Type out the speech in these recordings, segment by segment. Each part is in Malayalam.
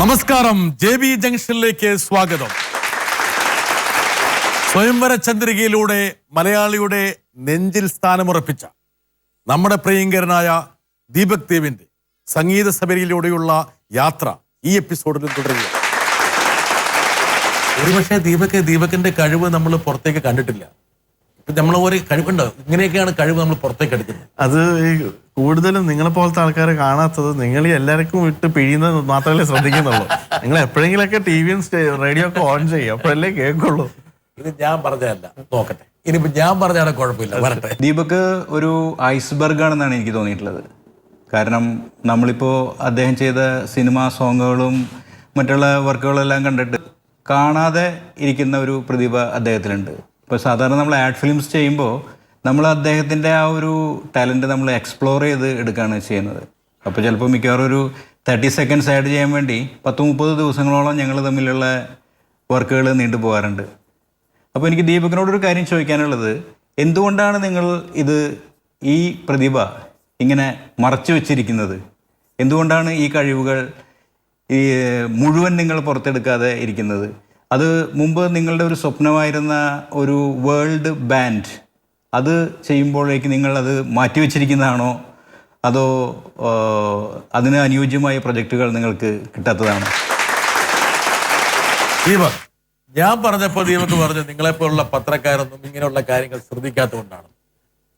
നമസ്കാരം. JB ജംഗ്ഷനിലേക്ക് സ്വാഗതം. സ്വയംവര ചന്ദ്രികയിലൂടെ മലയാളിയുടെ നെഞ്ചിൽ സ്ഥാനമുറപ്പിച്ച നമ്മുടെ പ്രിയങ്കരനായ ദീപക് ദേവിന്റെ സംഗീത സഭയിലൂടെയുള്ള യാത്ര ഈ എപ്പിസോഡിൽ തുടരുക. ഒരുപക്ഷെ ദീപകിന്റെ കഴിവ് നമ്മൾ പുറത്തേക്ക് കണ്ടിട്ടില്ല. ഇപ്പൊ നമ്മൾ ഒരു കഴിവുണ്ടോ, ഇങ്ങനെയൊക്കെയാണ് കഴിവ് നമ്മൾ പുറത്തേക്ക് എടുക്കുന്നത്. അത് കൂടുതലും നിങ്ങളെ പോലത്തെ ആൾക്കാരെ കാണാത്തത്, നിങ്ങൾ ഈ എല്ലാവർക്കും വിട്ട് പിഴിയുന്നത് മാത്രമല്ലേ ശ്രദ്ധിക്കുന്നുള്ളൂ. നിങ്ങൾ എപ്പോഴെങ്കിലൊക്കെ ടിവിയും റേഡിയോ ഒക്കെ ഓൺ ചെയ്യും, അപ്പോഴല്ലേ കേൾക്കുള്ളൂ. ഇത് ഞാൻ പറഞ്ഞതല്ല, നോക്കട്ടെ. ഇനിയിപ്പോ ഞാൻ പറഞ്ഞാൽ കുഴപ്പമില്ല, വരട്ടെ. ദീപക് ഒരു ഐസ്ബർഗ് ആണെന്നാണ് എനിക്ക് തോന്നിയിട്ടുള്ളത്. കാരണം നമ്മളിപ്പോൾ അദ്ദേഹം ചെയ്ത സിനിമാ സോങ്ങുകളും മറ്റുള്ള വർക്കുകളെല്ലാം കണ്ടിട്ട് കാണാതെ ഇരിക്കുന്ന ഒരു പ്രതിഭ അദ്ദേഹത്തിലുണ്ട്. ഇപ്പോൾ സാധാരണ നമ്മൾ ആഡ് ഫിലിംസ് ചെയ്യുമ്പോൾ നമ്മൾ അദ്ദേഹത്തിൻ്റെ ആ ഒരു ടാലൻറ്റ് നമ്മൾ എക്സ്പ്ലോർ ചെയ്ത് എടുക്കുകയാണ് ചെയ്യുന്നത്. അപ്പോൾ ചിലപ്പോൾ മിക്കവാറും ഒരു 30 സെക്കൻഡ്സ് ആഡ് ചെയ്യാൻ വേണ്ടി 10-30 ദിവസങ്ങളോളം ഞങ്ങൾ തമ്മിലുള്ള വർക്കുകൾ നീണ്ടു പോകാറുണ്ട്. അപ്പോൾ എനിക്ക് ദീപകിനോടൊരു കാര്യം ചോദിക്കാനുള്ളത്, എന്തുകൊണ്ടാണ് നിങ്ങൾ ഈ പ്രതിഭ ഇങ്ങനെ മറച്ചു വച്ചിരിക്കുന്നത്? എന്തുകൊണ്ടാണ് ഈ കഴിവുകൾ മുഴുവൻ നിങ്ങൾ പുറത്തെടുക്കാതെ ഇരിക്കുന്നത്? അത് മുമ്പ് നിങ്ങളുടെ ഒരു സ്വപ്നമായിരുന്ന ഒരു വേൾഡ് ബാൻഡ്, അത് ചെയ്യുമ്പോഴേക്ക് നിങ്ങൾ അത് മാറ്റിവെച്ചിരിക്കുന്നതാണോ, അതോ അതിന് അനുയോജ്യമായ പ്രൊജക്റ്റുകൾ നിങ്ങൾക്ക് കിട്ടാത്തതാണോ? ദീപക്, ഞാൻ പറഞ്ഞപ്പോൾ ദീപക് പറഞ്ഞു നിങ്ങളെപ്പോലുള്ള പത്രക്കാരൊന്നും ഇങ്ങനെയുള്ള കാര്യങ്ങൾ ശ്രദ്ധിക്കാത്തതുകൊണ്ടാണ്.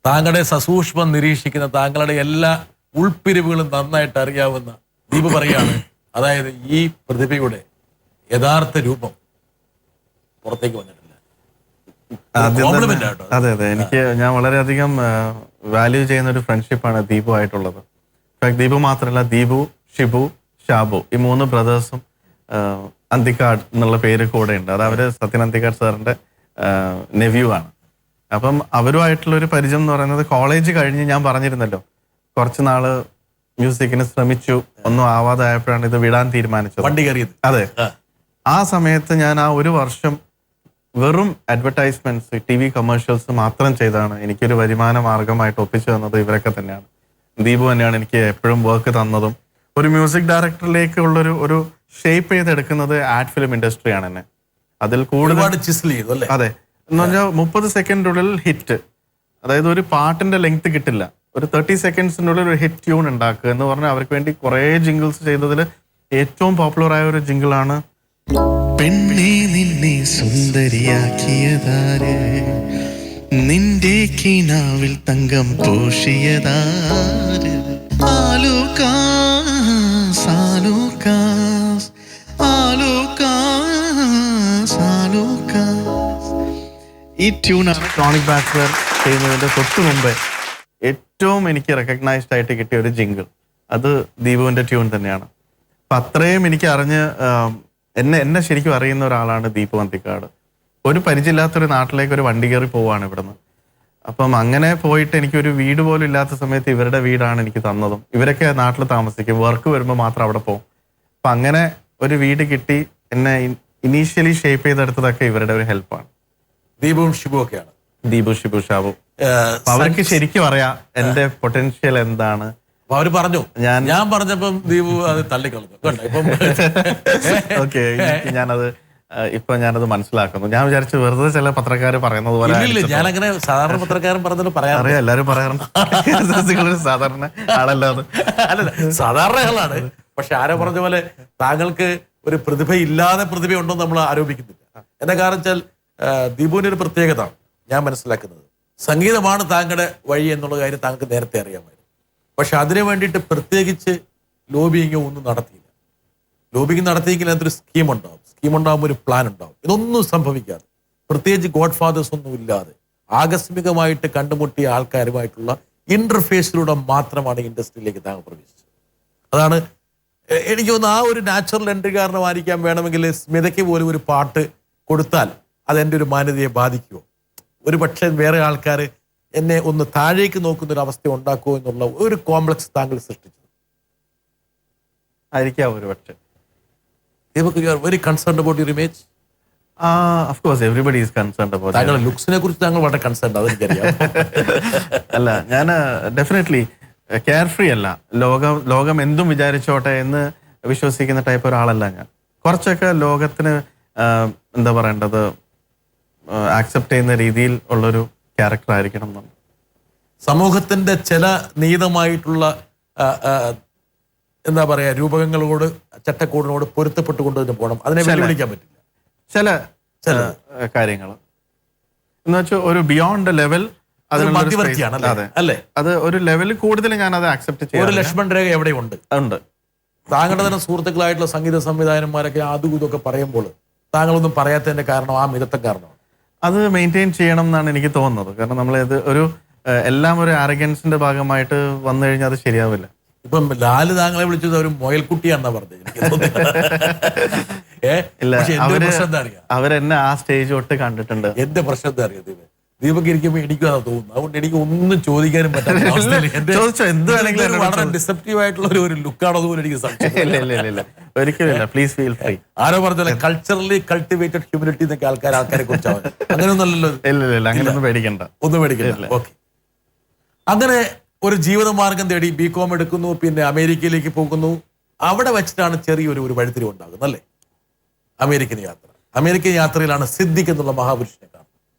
താങ്കളുടെ സസൂക്ഷ്മം നിരീക്ഷിക്കുന്ന, താങ്കളുടെ എല്ലാ ഉൾപ്പിരിവുകളും നന്നായിട്ട് അറിയാവുന്ന ദീപ് പറയാണ്, അതായത് ഈ പ്രതിഭയുടെ യഥാർത്ഥ രൂപം പുറത്തേക്ക് വന്നിട്ടില്ല. അതെ, ഞാൻ വളരെയധികം വാല്യൂ ചെയ്യുന്ന ഒരു ഫ്രണ്ട്ഷിപ്പാണ് ദീപു ആയിട്ടുള്ളത്. ദീപു മാത്രമല്ല, ദീപു, ഷിബു, ഷാബു, ഈ 3 ബ്രദേഴ്സും അന്തിക്കാട് എന്നുള്ള പേര് കൂടെ ഉണ്ട്. അത് അവര് സത്യൻ അന്തിക്കാട് സാറിന്റെ നെവ്യൂ ആണ്. അപ്പം അവരുമായിട്ടുള്ള ഒരു പരിചയം എന്ന് പറയുന്നത് കോളേജ് കഴിഞ്ഞ്, ഞാൻ പറഞ്ഞിരുന്നല്ലോ കുറച്ച് നാള് മ്യൂസിക്കിന് ശ്രമിച്ചു, ഒന്നും ആവാതായപ്പോഴാണ് ഇത് വിടാൻ തീരുമാനിച്ചത്, വണ്ടി കയറിയത്. അതെ, ആ സമയത്ത് ഞാൻ ആ ഒരു വർഷം വെറും അഡ്വർടൈസ്മെന്റ്സ്, TV കമേഴ്ഷ്യൽസ് മാത്രം ചെയ്താണ് എനിക്കൊരു വരുമാന മാർഗമായിട്ട് ഒപ്പിച്ചു തന്നത് ഇവരൊക്കെ തന്നെയാണ്. ദീപു തന്നെയാണ് എനിക്ക് എപ്പോഴും വർക്ക് തന്നതും. ഒരു മ്യൂസിക് ഡയറക്ടറിലേക്കുള്ളൊരു ഒരു ഷേപ്പ് ചെയ്തെടുക്കുന്നത് ആഡ് ഫിലിം ഇൻഡസ്ട്രിയാണ് എന്നെ. അതിൽ കൂടുതൽ അതെ, എന്ന് പറഞ്ഞാൽ 30 സെക്കൻഡിനുള്ളിൽ ഹിറ്റ്, അതായത് ഒരു പാട്ടിന്റെ ലെങ്ത് കിട്ടില്ല, ഒരു 30 സെക്കൻഡ്സിനുള്ളിൽ ഒരു ഹിറ്റ് ട്യൂൺ ഉണ്ടാക്കുക എന്ന് പറഞ്ഞാൽ അവർക്ക് വേണ്ടി കുറേ ജിംഗിൾസ് ചെയ്തതിൽ ഏറ്റവും പോപ്പുലർ ആയ ഒരു ജിംഗിളാണ് പെണ്ണേ നിന്നെ സുന്ദരിയാക്കിയതാര്, നിന്റെ കിനാവിൽ തങ്കം പോഷിയതാര്, ആലൂക്കാസ് ആലൂക്കാസ് ആലൂക്കാസ് ആലൂക്കാസ്. ഈ ട്യൂണാണ് ടോണിക് ബാക്സ്വെൽ ചെയ്യുന്നതിന്റെ തൊട്ട് മുമ്പേ ഏറ്റവും എനിക്ക് റെക്കഗ്നൈസ്ഡ് ആയിട്ട് കിട്ടിയ ഒരു ജിംഗിൾ, അത് ദീപുവിന്റെ ട്യൂൺ തന്നെയാണ്. അപ്പൊ അത്രയും എനിക്ക് അറിഞ്ഞ് എന്നെ ശരിക്കും അറിയുന്ന ഒരാളാണ് ദീപു അന്തിക്കാട്. ഒരു പരിചയമില്ലാത്തൊരു നാട്ടിലേക്ക് ഒരു വണ്ടി കയറി പോവാണ് ഇവിടുന്ന്. അപ്പം അങ്ങനെ പോയിട്ട് എനിക്കൊരു വീട് പോലും ഇല്ലാത്ത സമയത്ത് ഇവരുടെ വീടാണ് എനിക്ക് തന്നതും. ഇവരൊക്കെ നാട്ടിൽ താമസിക്കും, വർക്ക് വരുമ്പോൾ മാത്രം അവിടെ പോകും. അപ്പം അങ്ങനെ ഒരു വീട് കിട്ടി എന്നെ ഇനീഷ്യലി ഷേപ്പ് ചെയ്തെടുത്തതൊക്കെ ഇവരുടെ ഒരു ഹെൽപ്പാണ്. ദീപും ഷിബു ഒക്കെയാണ്. ദീപു, ഷിബു, ഷാബു. അവർക്ക് ശരിക്കും അറിയാം എന്റെ പൊട്ടൻഷ്യൽ എന്താണ്. അവര് പറഞ്ഞു, ഞാൻ പറഞ്ഞപ്പം ദീപു അത് തള്ളിക്കളഞ്ഞു. ഓക്കെ, ഞാനത് മനസ്സിലാക്കുന്നു. ഞാൻ വിചാരിച്ചു വെറുതെ ചില പത്രക്കാർ പറയുന്നത് പോലെ. ഞാനങ്ങനെ സാധാരണ പത്രക്കാരൻ പറഞ്ഞത് അറിയാം, എല്ലാരും പറയാറുണ്ട് സാധാരണ ആളല്ലോ അത്. അല്ലല്ല, സാധാരണ ആളാണ്. പക്ഷെ ആരോ പറഞ്ഞ പോലെ താങ്കൾക്ക് ഒരു പ്രതിഭ ഇല്ലാതെ പ്രതിഭ ഉണ്ടോ നമ്മൾ ആരോപിക്കുന്നില്ല. എന്താ കാരണം വെച്ചാൽ ദീപുവിന്റെ ഒരു പ്രത്യേകത ഞാൻ മനസ്സിലാക്കുന്നത്, സംഗീതമാണ് താങ്കളുടെ വഴി എന്നുള്ള കാര്യം താങ്കൾക്ക് നേരത്തെ അറിയാമായിരുന്നു. പക്ഷെ അതിനു വേണ്ടിയിട്ട് പ്രത്യേകിച്ച് ലോബിയിങ്ങോ ഒന്നും നടത്തിയില്ല. ലോബിങ് നടത്തിയെങ്കിൽ അതിനൊരു സ്കീം ഉണ്ടാകുമ്പോൾ ഒരു പ്ലാൻ ഉണ്ടാവും. ഇതൊന്നും സംഭവിക്കാതെ, പ്രത്യേകിച്ച് ഗോഡ് ഫാദേഴ്സ് ഒന്നും ഇല്ലാതെ ആകസ്മികമായിട്ട് കണ്ടുമുട്ടിയ ആൾക്കാരുമായിട്ടുള്ള ഇന്റർഫേസിലൂടെ മാത്രമാണ് ഇൻഡസ്ട്രിയിലേക്ക് താങ്കൾ പ്രവേശിച്ചത്. അതാണ് എനിക്ക് തോന്നുന്നു. ആ ഒരു നാച്ചുറൽ എൻട്രി കാരണമായിരിക്കാം വേണമെങ്കിൽ സ്മിതയ്ക്ക് പോലും ഒരു പാട്ട് കൊടുത്താൽ അതെൻ്റെ ഒരു മാന്യതയെ ബാധിക്കുമോ, ഒരു പക്ഷേ വേറെ ആൾക്കാർ എന്നെ ഒന്ന് താഴേക്ക് നോക്കുന്ന ഒരു അവസ്ഥ ഉണ്ടാക്കുമോ എന്നുള്ള ഒരു കോംപ്ലക്സ് താങ്കൾ സൃഷ്ടിച്ചു ആയിരിക്കാം ഒരു പക്ഷേ. You are very concerned about your image. Of course everybody is concerned about. താങ്കളുടെ ലുക്സിനെ കുറിച്ച് താങ്കൾ വളരെ കൺസേൺഡ്, അതെനിക്കറിയാം. അല്ല, ഞാൻ ഡെഫിനറ്റ്ലി കെയർ ഫ്രീ അല്ല. ലോകം എന്തും വിചാരിച്ചോട്ടെ എന്ന് വിശ്വസിക്കുന്ന ടൈപ്പ് ഒരാളല്ല ഞാൻ. കുറച്ചൊക്കെ ലോകത്തിന് എന്താ പറയേണ്ടത് ആക്സെപ്റ്റ് ചെയ്യുന്ന രീതിയിൽ ഉള്ളൊരു ക്യാരക്ടർ ആയിരിക്കണം എന്നുണ്ട്. സമൂഹത്തിന്റെ ചില നീതമായിട്ടുള്ള എന്താ പറയാ രൂപകങ്ങളോട് ചട്ടക്കൂടിനോട് പൊരുത്തപ്പെട്ടുകൊണ്ട് തന്നെ പോകണം. അതിനെ വെല്ലുവിളിക്കാൻ പറ്റില്ല ചില കാര്യങ്ങൾ എന്ന് വെച്ചാൽ ഒരു ബിയോണ്ട് ലെവൽ മധ്യവർത്തിയാണ് അല്ലേ? അത് ഒരു ലെവലിൽ കൂടുതൽ ഞാൻ അത് ആക്സെപ്റ്റ് ചെയ്യാം. ഒരു ലക്ഷ്മൺ രേഖ എവിടെയുണ്ട്? താങ്കളുടെ തന്നെ സുഹൃത്തുക്കളായിട്ടുള്ള സംഗീത സംവിധായകന്മാരൊക്കെ അതും ഇതൊക്കെ പറയുമ്പോൾ താങ്കളൊന്നും പറയാത്തതിന്റെ കാരണം ആ മിതത്വം കാരണമാണ്. അത് മെയിൻറ്റെയിൻ ചെയ്യണം എന്നാണ് എനിക്ക് തോന്നുന്നത്. കാരണം നമ്മളിത് ഒരു എല്ലാം ഒരു ആരഗൻസിന്റെ ഭാഗമായിട്ട് വന്നു കഴിഞ്ഞാൽ അത് ശരിയാവില്ല. ഇപ്പം ലാല് താങ്കളെ വിളിച്ചത് ഒരു മൊയൽക്കുട്ടിയാണെന്നാ പറഞ്ഞത്. അവരെന്നെ ആ സ്റ്റേജ് തൊട്ട് കണ്ടിട്ടുണ്ട്. എന്റെ പ്രശ്നം എന്താ അറിയാം, ദീപക് ഇരിക്കുമ്പോൾ എനിക്കും അതാ തോന്നുന്നു. അതുകൊണ്ട് എനിക്ക് ഒന്നും ചോദിക്കാനും പറ്റാത്ത വളരെ ഡിസെപ്റ്റീവ് ആയിട്ടുള്ള ഒരു ലുക്കാണോ അതുപോലെ എനിക്ക് പ്ലീസ് ഫീൽ ഫ്രീ. ആരോ പറഞ്ഞ കൾച്ചറലി കൾട്ടിവേറ്റഡ് ഹ്യൂമിനിറ്റി എന്നൊക്കെ ആൾക്കാരെ കുറിച്ചാണ്. അങ്ങനെയൊന്നല്ലല്ലോ. അങ്ങനെയൊന്നും പേടിക്കണ്ട, ഒന്നും പേടിക്കണ്ട. ഓക്കെ, അങ്ങനെ ഒരു ജീവിതമാർഗം തേടി ബികോം എടുക്കുന്നു, പിന്നെ അമേരിക്കയിലേക്ക് പോകുന്നു. അവിടെ വെച്ചിട്ടാണ് ചെറിയൊരു വഴിത്തിരിവ് ഉണ്ടാകുന്നത് അല്ലേ? അമേരിക്കൻ യാത്ര. അമേരിക്കൻ യാത്രയിലാണ് സിദ്ദിഖ് എന്നുള്ള മഹാപുരുഷനെ കാണുന്നത്.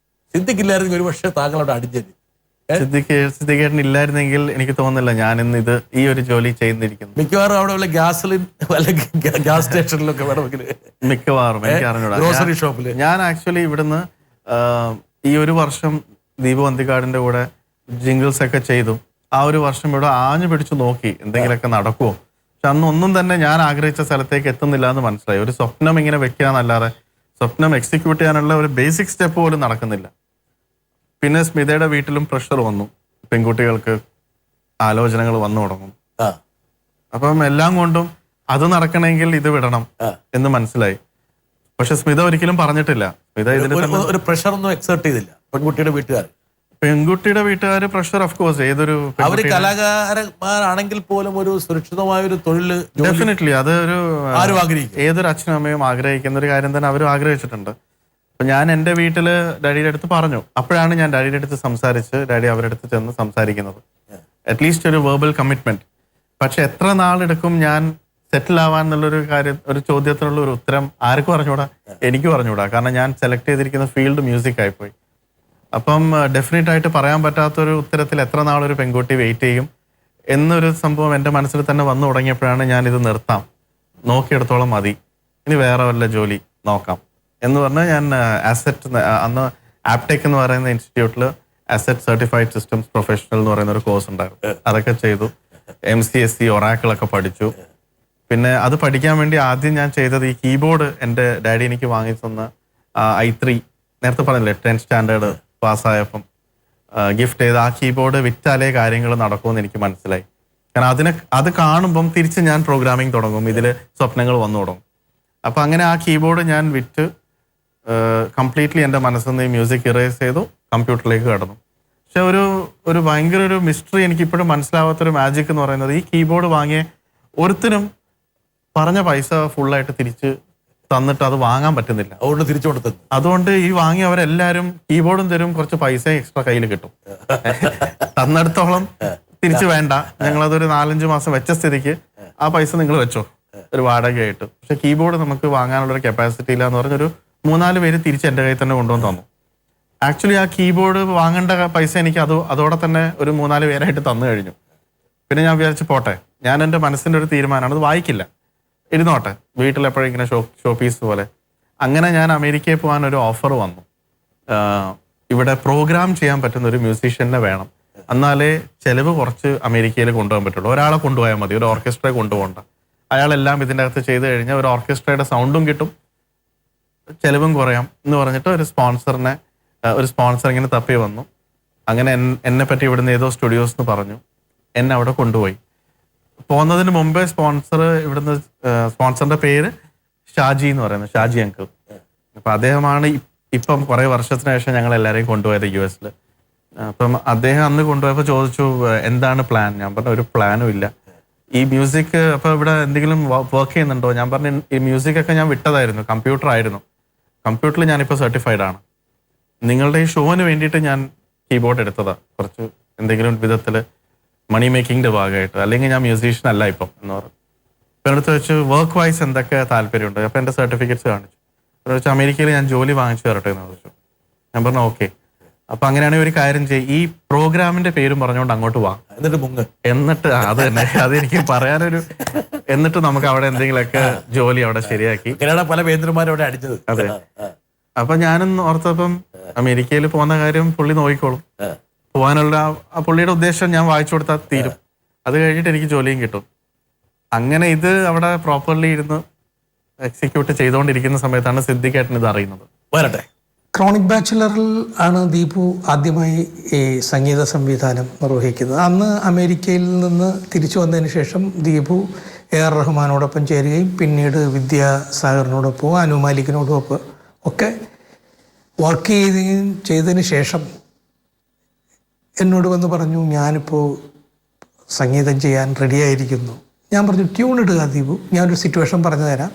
സിദ്ദിഖ് ഇല്ലായിരുന്നെങ്കിൽ ഒരു പക്ഷേ താങ്കളുടെ അടിഞ്ഞത്. സിദ്ദിഖേട്ടൻ ഇല്ലായിരുന്നെങ്കിൽ എനിക്ക് തോന്നുന്നില്ല ഞാൻ ഇന്ന് ഈ ഒരു ജോലി ചെയ്യുന്നിരിക്കുന്നു. മിക്കവാറും അവിടെ ഉള്ള ഗ്യാസിലിൻ അല്ലെങ്കിൽ ഗ്യാസ് സ്റ്റേഷനിലൊക്കെ വേണമെങ്കിൽ മിക്കവാറും എനിക്ക് അറിഞ്ഞൂടാ. ഗ്രോസറി ഷോപ്പിൽ ഞാൻ ആക്ച്വലി ഇവിടുന്ന് ഈ ഒരു വർഷം ദീപു അന്തിക്കാടിന്റെ കൂടെ ജിംഗിൾസ് ഒക്കെ ചെയ്തു. ആ ഒരു വർഷം ഇവിടെ ആഞ്ഞു പിടിച്ചു നോക്കി എന്തെങ്കിലുമൊക്കെ നടക്കുമോ. പക്ഷെ അന്ന് ഒന്നും തന്നെ ഞാൻ ആഗ്രഹിച്ച സ്ഥലത്തേക്ക് എത്തുന്നില്ല എന്ന് മനസ്സിലായി. ഒരു സ്വപ്നം ഇങ്ങനെ വെക്കാന്നല്ലാതെ സ്വപ്നം എക്സിക്യൂട്ട് ചെയ്യാനുള്ള ഒരു ബേസിക് സ്റ്റെപ്പ് പോലും നടക്കുന്നില്ല. പിന്നെ സ്മിതയുടെ വീട്ടിലും പ്രഷർ വന്നു, പെൺകുട്ടികൾക്ക് ആലോചനകൾ വന്നു തുടങ്ങും. അപ്പം എല്ലാം കൊണ്ടും അത് നടക്കണമെങ്കിൽ ഇത് വിടണം എന്ന് മനസ്സിലായി. പക്ഷെ സ്മിത ഒരിക്കലും പറഞ്ഞിട്ടില്ല. സ്മിത ഇതിന് ഒരു പ്രഷർ ഒന്നും എക്സേർട്ട് ചെയ്തില്ല. പെൺകുട്ടിയുടെ വീട്ടുകാർ പ്രഷർ ഓഫ് കോഴ്സ് ഏതൊരു അവര് കലാകാരന്മാരാണെങ്കിൽ പോലും ഒരു സുരക്ഷിതമായ ഒരു തൊഴിൽ ഡെഫിനറ്റ്ലി അത് ഒരു ഏതൊരു അച്ഛനും അമ്മയും ആഗ്രഹിക്കുന്ന ഒരു കാര്യം തന്നെ അവരും ആഗ്രഹിച്ചിട്ടുണ്ട്. അപ്പൊ ഞാൻ എൻ്റെ വീട്ടില് ഡാഡിയുടെ അടുത്ത് പറഞ്ഞു. അപ്പോഴാണ് ഞാൻ ഡാഡിയുടെ അടുത്ത് സംസാരിച്ച് ഡാഡി അവരുടെ അടുത്ത് ചെന്ന് സംസാരിക്കുന്നത്. അറ്റ്ലീസ്റ്റ് ഒരു വെർബൽ കമ്മിറ്റ്മെന്റ്. പക്ഷെ എത്ര നാളെടുക്കും ഞാൻ സെറ്റിൽ ആവാൻ എന്നുള്ളൊരു കാര്യം, ഒരു ചോദ്യത്തിനുള്ള ഒരു ഉത്തരം ആർക്കും പറഞ്ഞുകൂടാ, എനിക്ക് പറഞ്ഞുകൂടാ. കാരണം ഞാൻ സെലക്ട് ചെയ്തിരിക്കുന്ന ഫീൽഡ് മ്യൂസിക് ആയിപ്പോയി. അപ്പം ഡെഫിനറ്റ് ആയിട്ട് പറയാൻ പറ്റാത്തൊരു ഉത്തരത്തിൽ എത്ര നാളൊരു പെൺകുട്ടി വെയിറ്റ് ചെയ്യും എന്നൊരു സംഭവം എൻ്റെ മനസ്സിൽ തന്നെ വന്നു തുടങ്ങിയപ്പോഴാണ് ഞാനിത് നിർത്താം, നോക്കിയെടുത്തോളം മതി, ഇനി വേറെ വല്ല ജോലി നോക്കാം എന്ന് പറഞ്ഞാൽ ഞാൻ അസെറ്റ്, അന്ന് ആപ്ടെക് എന്ന് പറയുന്ന ഇൻസ്റ്റിറ്റ്യൂട്ടിൽ അസെറ്റ് സർട്ടിഫൈഡ് സിസ്റ്റംസ് പ്രൊഫഷണൽ എന്ന് പറയുന്ന ഒരു കോഴ്സ് ഉണ്ടായിരുന്നു. അതൊക്കെ ചെയ്തു. MCSE ഒറാക്കിളൊക്കെ പഠിച്ചു. പിന്നെ അത് പഠിക്കാൻ വേണ്ടി ആദ്യം ഞാൻ ചെയ്തത് ഈ കീബോർഡ് എൻ്റെ ഡാഡി എനിക്ക് വാങ്ങി തന്ന i3 നേരത്തെ പറഞ്ഞില്ലേ 10th സ്റ്റാൻഡേർഡ് പാസ്സായപ്പം ഗിഫ്റ്റ് ചെയ്ത് ആ കീബോർഡ് വിറ്റാലേ കാര്യങ്ങൾ നടക്കുമെന്ന് എനിക്ക് മനസ്സിലായി. കാരണം അത് കാണുമ്പം തിരിച്ച് ഞാൻ പ്രോഗ്രാമിംഗ് തുടങ്ങും, ഇതിൽ സ്വപ്നങ്ങൾ വന്നു തുടങ്ങും. അപ്പം അങ്ങനെ ആ കീബോർഡ് ഞാൻ വിറ്റ് കംപ്ലീറ്റ്ലി എൻ്റെ മനസ്സിൽ നിന്ന് ഈ മ്യൂസിക് ഇറേസ് ചെയ്തു, കമ്പ്യൂട്ടറിലേക്ക് കടന്നു. പക്ഷെ ഒരു ഭയങ്കര ഒരു മിസ്റ്ററി, എനിക്കിപ്പോഴും മനസ്സിലാവാത്തൊരു മാജിക് എന്ന് പറയുന്നത് ഈ കീബോർഡ് വാങ്ങിയ ഒരുത്തിനും പറഞ്ഞ പൈസ ഫുള്ളായിട്ട് തിരിച്ച് തന്നിട്ട് അത് വാങ്ങാൻ പറ്റുന്നില്ല. അതുകൊണ്ട് തിരിച്ചു കൊടുത്തത്. അതുകൊണ്ട് ഈ വാങ്ങിയവരെല്ലാരും കീബോർഡും തരും, കുറച്ച് പൈസ എക്സ്ട്രാ കയ്യിൽ കിട്ടും. തന്നിടത്തോളം തിരിച്ചു വേണ്ട, ഞങ്ങളതൊരു 4-5 മാസം വെച്ച സ്ഥിതിക്ക് ആ പൈസ നിങ്ങൾ വെച്ചോ ഒരു വാടകയായിട്ട്. പക്ഷെ കീബോർഡ് നമുക്ക് വാങ്ങാനുള്ളൊരു കപ്പാസിറ്റി ഇല്ല എന്ന് പറഞ്ഞൊരു 3-4 പേര് തിരിച്ച് എൻ്റെ കയ്യിൽ തന്നെ കൊണ്ടുവന്ന് തന്നു. ആക്ച്വലി ആ കീബോർഡ് വാങ്ങേണ്ട പൈസ എനിക്ക് അതോടെ തന്നെ ഒരു 3-4 പേരായിട്ട് തന്നു കഴിഞ്ഞു. പിന്നെ ഞാൻ വിചാരിച്ചു പോട്ടെ, ഞാൻ എൻ്റെ മനസ്സിൻ്റെ ഒരു തീരുമാനമാണ്, അത് വായിക്കില്ല, ഇരുന്നോട്ടെ വീട്ടിൽ എപ്പോഴും ഇങ്ങനെ ഷോ പീസ് പോലെ. അങ്ങനെ ഞാൻ അമേരിക്കയിൽ പോകാൻ ഒരു ഓഫർ വന്നു. ഇവിടെ പ്രോഗ്രാം ചെയ്യാൻ പറ്റുന്ന ഒരു മ്യൂസീഷ്യനെ വേണം, എന്നാലേ ചെലവ് കുറച്ച് അമേരിക്കയിൽ കൊണ്ടുപോകാൻ പറ്റുള്ളൂ. ഒരാളെ കൊണ്ടുപോയാൽ മതി, ഒരു ഓർക്കസ്ട്രയെ കൊണ്ടുപോകണ്ട. അയാളെല്ലാം ഇതിൻ്റെ അകത്ത് ചെയ്ത് കഴിഞ്ഞാൽ ഒരു ഓർക്കസ്ട്രയുടെ സൗണ്ടും കിട്ടും, ചെലവും കുറയാം എന്ന് പറഞ്ഞിട്ട് ഒരു സ്പോൺസർ ഇങ്ങനെ തപ്പി വന്നു. അങ്ങനെ എന്നെ പറ്റി ഇവിടുന്ന് ഏതോ സ്റ്റുഡിയോസ് എന്ന് പറഞ്ഞു, എന്നെ അവിടെ കൊണ്ടുപോയി. പോകുന്നതിന് മുമ്പേ ഇവിടുന്ന് സ്പോൺസറിന്റെ പേര് ഷാജി എന്ന് പറയുന്നത്, ഷാജി അങ്കിൾ. അപ്പൊ അദ്ദേഹമാണ് ഇപ്പം കുറെ വർഷത്തിന് ശേഷം ഞങ്ങൾ എല്ലാവരെയും കൊണ്ടുപോയത് US. അപ്പം അദ്ദേഹം അന്ന് കൊണ്ടുപോയപ്പോൾ ചോദിച്ചു എന്താണ് പ്ലാൻ. ഞാൻ പറഞ്ഞു ഒരു പ്ലാനും ഇല്ല, ഈ മ്യൂസിക് അപ്പൊ ഇവിടെ എന്തെങ്കിലും വർക്ക് ചെയ്യുന്നുണ്ടോ. ഞാൻ പറഞ്ഞു ഈ മ്യൂസിക് ഒക്കെ ഞാൻ വിട്ടതായിരുന്നു, കമ്പ്യൂട്ടർ ആയിരുന്നു, കമ്പ്യൂട്ടറിൽ ഞാനിപ്പോൾ സർട്ടിഫൈഡ് ആണ്. നിങ്ങളുടെ ഈ ഷോന് വേണ്ടിയിട്ട് ഞാൻ കീബോർഡ് എടുത്തതാ, കുറച്ച് എന്തെങ്കിലും വിധത്തിൽ മണി മേക്കിങ്ങിന്റെ ഭാഗമായിട്ട്, അല്ലെങ്കിൽ ഞാൻ മ്യൂസീഷ്യൻ അല്ല ഇപ്പം എന്ന് പറഞ്ഞു. ഇപ്പം അടുത്ത് വെച്ച് വർക്ക് വൈസ് എന്തൊക്കെ താല്പര്യമുണ്ട്. അപ്പം എൻ്റെ സർട്ടിഫിക്കറ്റ്സ് കാണിച്ചു. അപ്പോൾ വെച്ചാൽ അമേരിക്കയിൽ ഞാൻ ജോലി വാങ്ങിച്ചു തരട്ടെ എന്ന് ചോദിച്ചു. ഞാൻ പറഞ്ഞു ഓക്കെ. അപ്പം അങ്ങനെയാണെങ്കിൽ ഒരു കാര്യം ചെയ്യും, ഈ പ്രോഗ്രാമിന്റെ പേരും പറഞ്ഞുകൊണ്ട് അങ്ങോട്ട് വാ, എന്നിട്ട് മുങ്ങ്. എന്നിട്ട് അത് തന്നെ അതെനിക്ക് പറയാനൊരു, എന്നിട്ട് നമുക്ക് അവിടെ എന്തെങ്കിലുമൊക്കെ ജോലി അവിടെ ശരിയാക്കി. അങ്ങനെയാണ് പല വേന്ദ്രന്മാരും അവിടെ അടിച്ചത്. അതെ. അപ്പൊ ഞാനും ഓർത്തപ്പം അമേരിക്കയിൽ പോകുന്ന കാര്യം പുള്ളി നോക്കിക്കോളും. പോകാനുള്ള ആ പുള്ളിയുടെ ഉദ്ദേശം ഞാൻ വായിച്ചു കൊടുത്താൽ തീരും. അത് കഴിഞ്ഞിട്ട് എനിക്ക് ജോലിയും കിട്ടും. അങ്ങനെ ഇത് അവിടെ പ്രോപ്പർലി ഇരുന്ന് എക്സിക്യൂട്ട് ചെയ്തുകൊണ്ടിരിക്കുന്ന സമയത്താണ് സിദ്ദിഖേട്ടൻ ഇത് അറിയുന്നത്. വരട്ടെ. ക്രോണിക് ബാച്ചിലറിൽ ആണ് ദീപു ആദ്യമായി ഈ സംഗീത സംവിധാനം നിർവഹിക്കുന്നത്. അന്ന് അമേരിക്കയിൽ നിന്ന് തിരിച്ചു വന്നതിന് ശേഷം ദീപു AR റഹ്മാനോടൊപ്പം ചേരുകയും പിന്നീട് വിദ്യാസാഗറിനോടൊപ്പം അനു മാലിക്കിനോടൊപ്പം ഒക്കെ വർക്ക് ചെയ്തതിന് ശേഷം എന്നോട് വന്ന് പറഞ്ഞു, ഞാനിപ്പോൾ സംഗീതം ചെയ്യാൻ റെഡിയായിരിക്കുന്നു. ഞാൻ പറഞ്ഞു, ട്യൂൺ ഇടുക ദീപു, ഞാനൊരു സിറ്റുവേഷൻ പറഞ്ഞു തരാം,